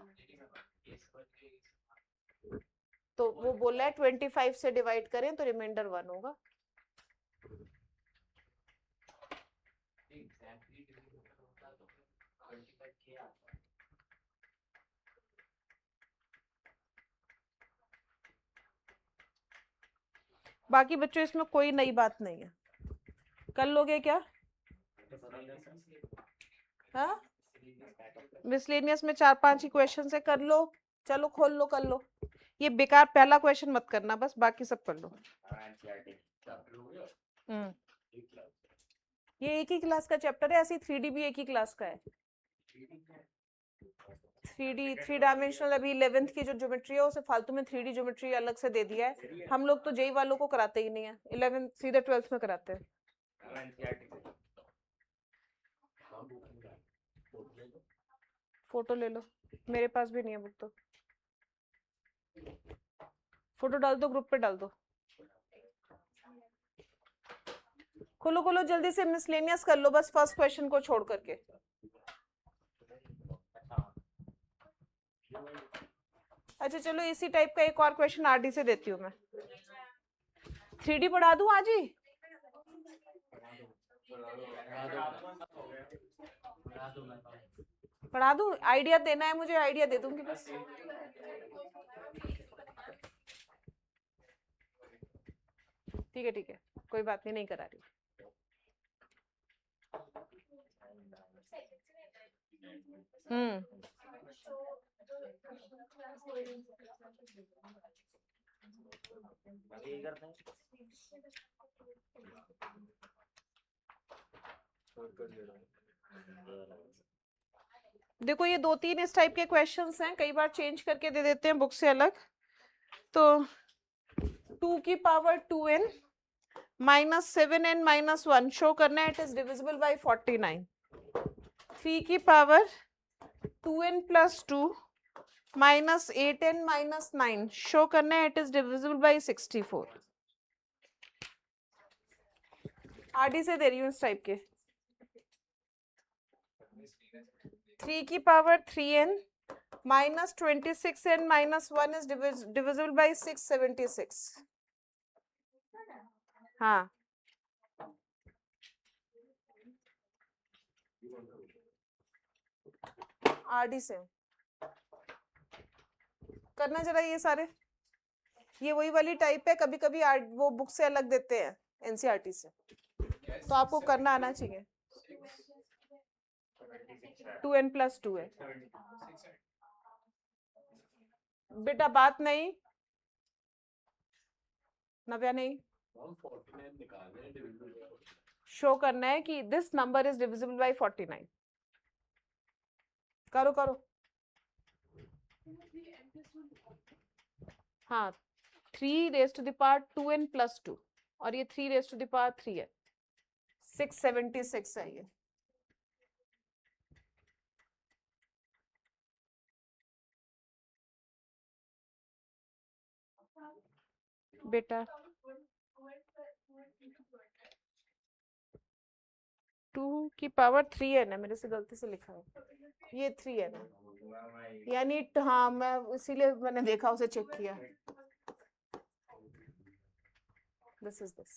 तो वो बोला है 25 से डिवाइड करें तो रिमाइंडर 1 होगा. बाकी बच्चों इसमें कोई नई बात नहीं है, कर लोगे क्या. हाँ मिसलेनियस में 4-5 ही क्वेश्चन से कर लो. चलो खोल लो, कर लो. ये बेकार पहला क्वेश्चन मत करना, बस बाकी सब कर लो. ये एक ही क्लास का चैप्टर है, ऐसी 3D भी एक ही क्लास का है. 3D 3 डायमेंशनल अभी 11th की जो ज्योमेट्री है उसे फालतू में 3D ज्योमेट्री अलग से दे दिया है. हम लोग तो जेई वालों को कराते ही नहीं है, 11th सीधे 12th में कराते हैं. फोटो ले लो, मेरे पास भी नहीं है बुक. तो फोटो डाल दो, ग्रुप पे डाल दो. खोलो खोलो जल्दी से, मिसलेनियस कर लो बस फर्स्ट क्वेश्चन को छोड़ करके. अच्छा चलो इसी टाइप का एक और क्वेश्चन आरडी से देती हूँ मैं। 3D पढ़ा दूं आज ही? पढ़ा दूं? आइडिया देना है मुझे, आइडिया दे दूंगी बस। ठीक है कोई बात नहीं करा रही। देखो ये 2-3 इस टाइप के क्वेश्चंस हैं, कई बार चेंज करके दे देते हैं बुक से अलग। तो 2 की power 2n minus 7n minus 1 show करना है, इट इज डिविजिबल बाय 49। 3 की power 2n plus 2 minus 8n minus 9 show करना है, it is divisible bye 64। RD से दे रही हूँ इस टाइप के। 3 की power 3n minus 26n minus 1 is divisible bye 676। हाँ आरडी से करना जरा ये सारे। ये वही वाली टाइप है, कभी कभी वो बुक से अलग देते हैं एनसीईआरटी से, तो आपको करना आना चाहिए। 2n प्लस 2 है बेटा, बात नहीं नव्या, नहीं शो करना है कि this number is divisible by 49। करो करो। हाँ 3 raise to the power 2n plus 2 और ये 3 रेज टू द पावर 3 है, 676 है ये। बेटा 2 की पावर 3n है, मेरे से गलती से लिखा है, ये 3n है यानी हाँ, मैं इसीलिए मैंने देखा उसे चेक किया। This is this.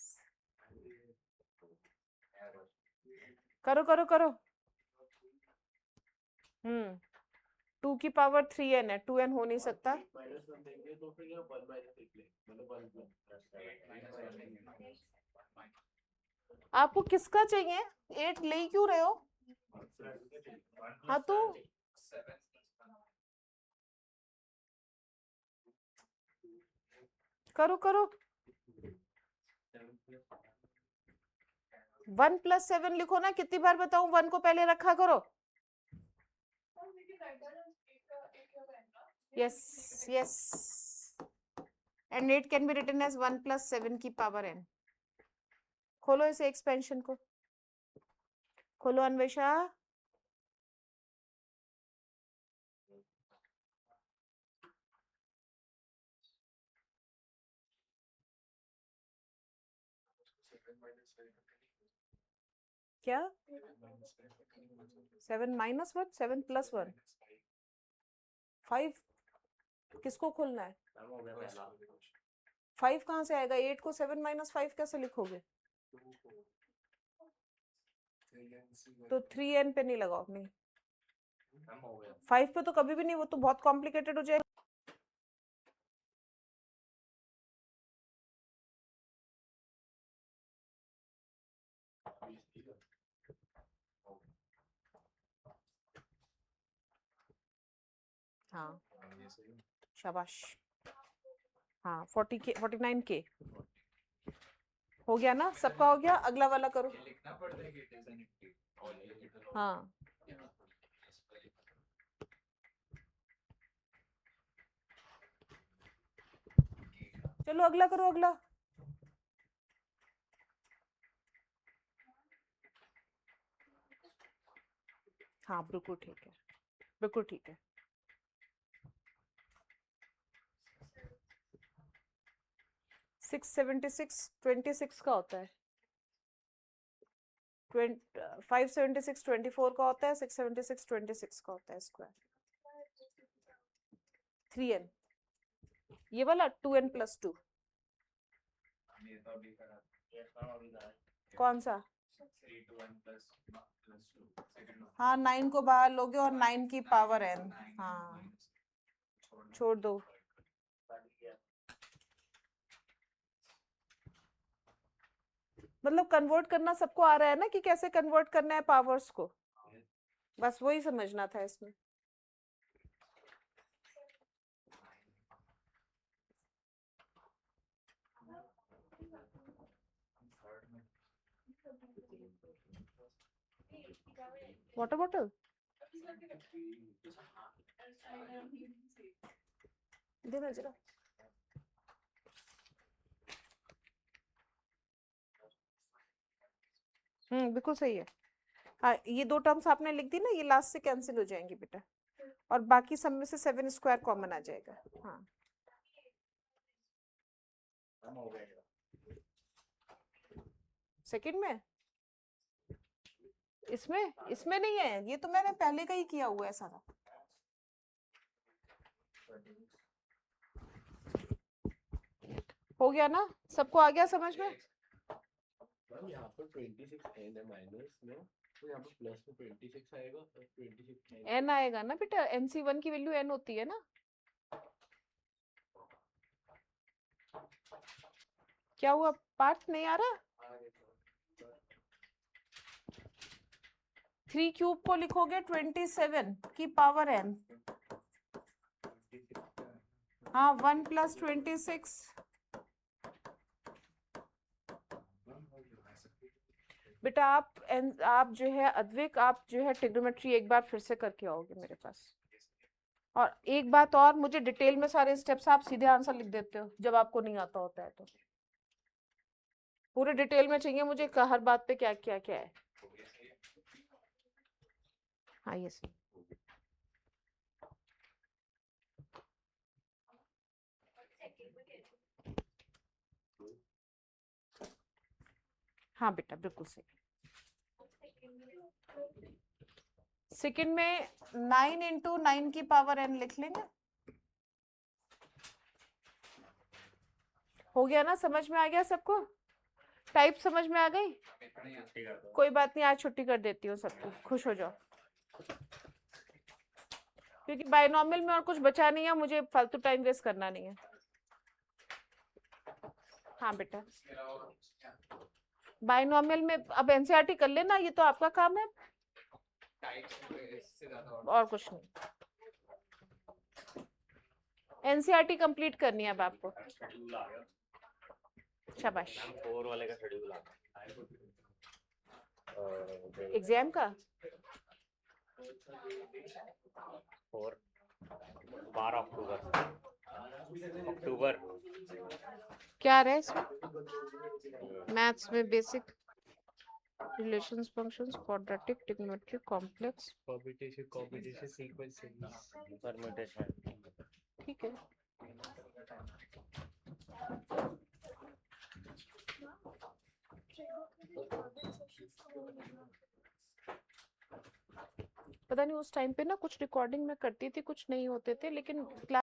करो करो करो। 2 की पावर 3n है, 2n हो नहीं सकता। आपको किसका चाहिए? 8 ले क्यों रहे हो? हाँ तो करो करो। 1 प्लस 7 लिखो ना, कितनी बार बताऊं 1 को पहले रखा करो। Yes yes, and 8 can be written as 1 plus 7 की पावर n। खोलो इसे एक्सपेंशन को, खोलो अन्वेषा। क्या 7 माइनस 1, 7 प्लस 1, 5 किसको खोलना है? 5 कहाँ से आएगा? 8 को 7 माइनस 5 कैसे लिखोगे? तो 3n पे नहीं लगाओ, नहीं 5 पे तो कभी भी नहीं, वो तो बहुत कॉम्प्लिकेटेड हो जाएगा। हाँ शाबाश। हाँ 40 के 49 के हो गया ना, सबका हो गया। अगला वाला करो। हाँ चलो अगला करो, अगला। हाँ बिल्कुल ठीक है, बिल्कुल ठीक है। 676 26 का होता है, 576 24 का होता है, 676 26 का होता है स्क्वायर। 3n ये वाला 2n+2 कौन सा? हाँ 9 को बाहर लोगे और 9 की पावर n, हाँ छोड़ दो। मतलब कन्वर्ट करना सबको आ रहा है ना कि कैसे कन्वर्ट करना है पावर्स को, बस वही समझना था इसमें। वाटर बॉटल देना जरा। बिल्कुल सही है। हाँ ये 2 टर्म्स आपने लिख दी ना, ये लास्ट से कैंसिल हो जाएंगी बेटा, और बाकी सब में से 7 स्क्वायर कॉमन आ जाएगा। हाँ सेकंड में, इसमें नहीं है, ये तो मैंने पहले का ही किया हुआ है सारा। हो गया ना, सबको आ गया समझ में? यहाँ पर 26 n है माइनस में, तो यहाँ पर प्लस में 26 आएगा और 26 n आएगा ना बेटा, NC1 की वैल्यू n होती है ना। क्या हुआ, पार्थ नहीं आ रहा? 3 क्यूब को लिखोगे 27 की पावर n, हाँ 1 + 26। बेटा आप जो है अद्विक, आप जो है ट्रिग्नोमेट्री एक बार फिर से करके आओगे मेरे पास। और एक बात और, मुझे डिटेल में सारे स्टेप्स आप सीधे आंसर लिख देते हो जब आपको नहीं आता होता है, तो पूरे डिटेल में चाहिए मुझे हर बात पे क्या क्या क्या है। हाँ ये सही। हाँ बेटा बिल्कुल सही। सेकंड में 9 × 9 की पावर n लिख लेंगे। हो गया ना, समझ में आ गया सबको? टाइप समझ में आ गई? कोई बात नहीं, आज छुट्टी कर देती हूँ सबकी, खुश हो जाओ, क्योंकि बायनॉमियल में और कुछ बचा नहीं है, मुझे फालतू टाइम वेस्ट करना नहीं है। हाँ बेटा बायनॉमियल में अब एनसीईआरटी कर लेना, ये तो आपका काम है, और कुछ नहीं। एनसीईआरटी कंप्लीट करनी है अब आपको, शाबाश। वाले का शेड्यूल एग्जाम का 12 अक्टूबर क्या रहा है इसमें? मैथ्स में basic relations, functions, quadratic, trigonometric, complex, combination sequence permutation. ठीक है। पता नहीं उस टाइम पे ना कुछ रिकॉर्डिंग में करती थी, कुछ नहीं होते थे, लेकिन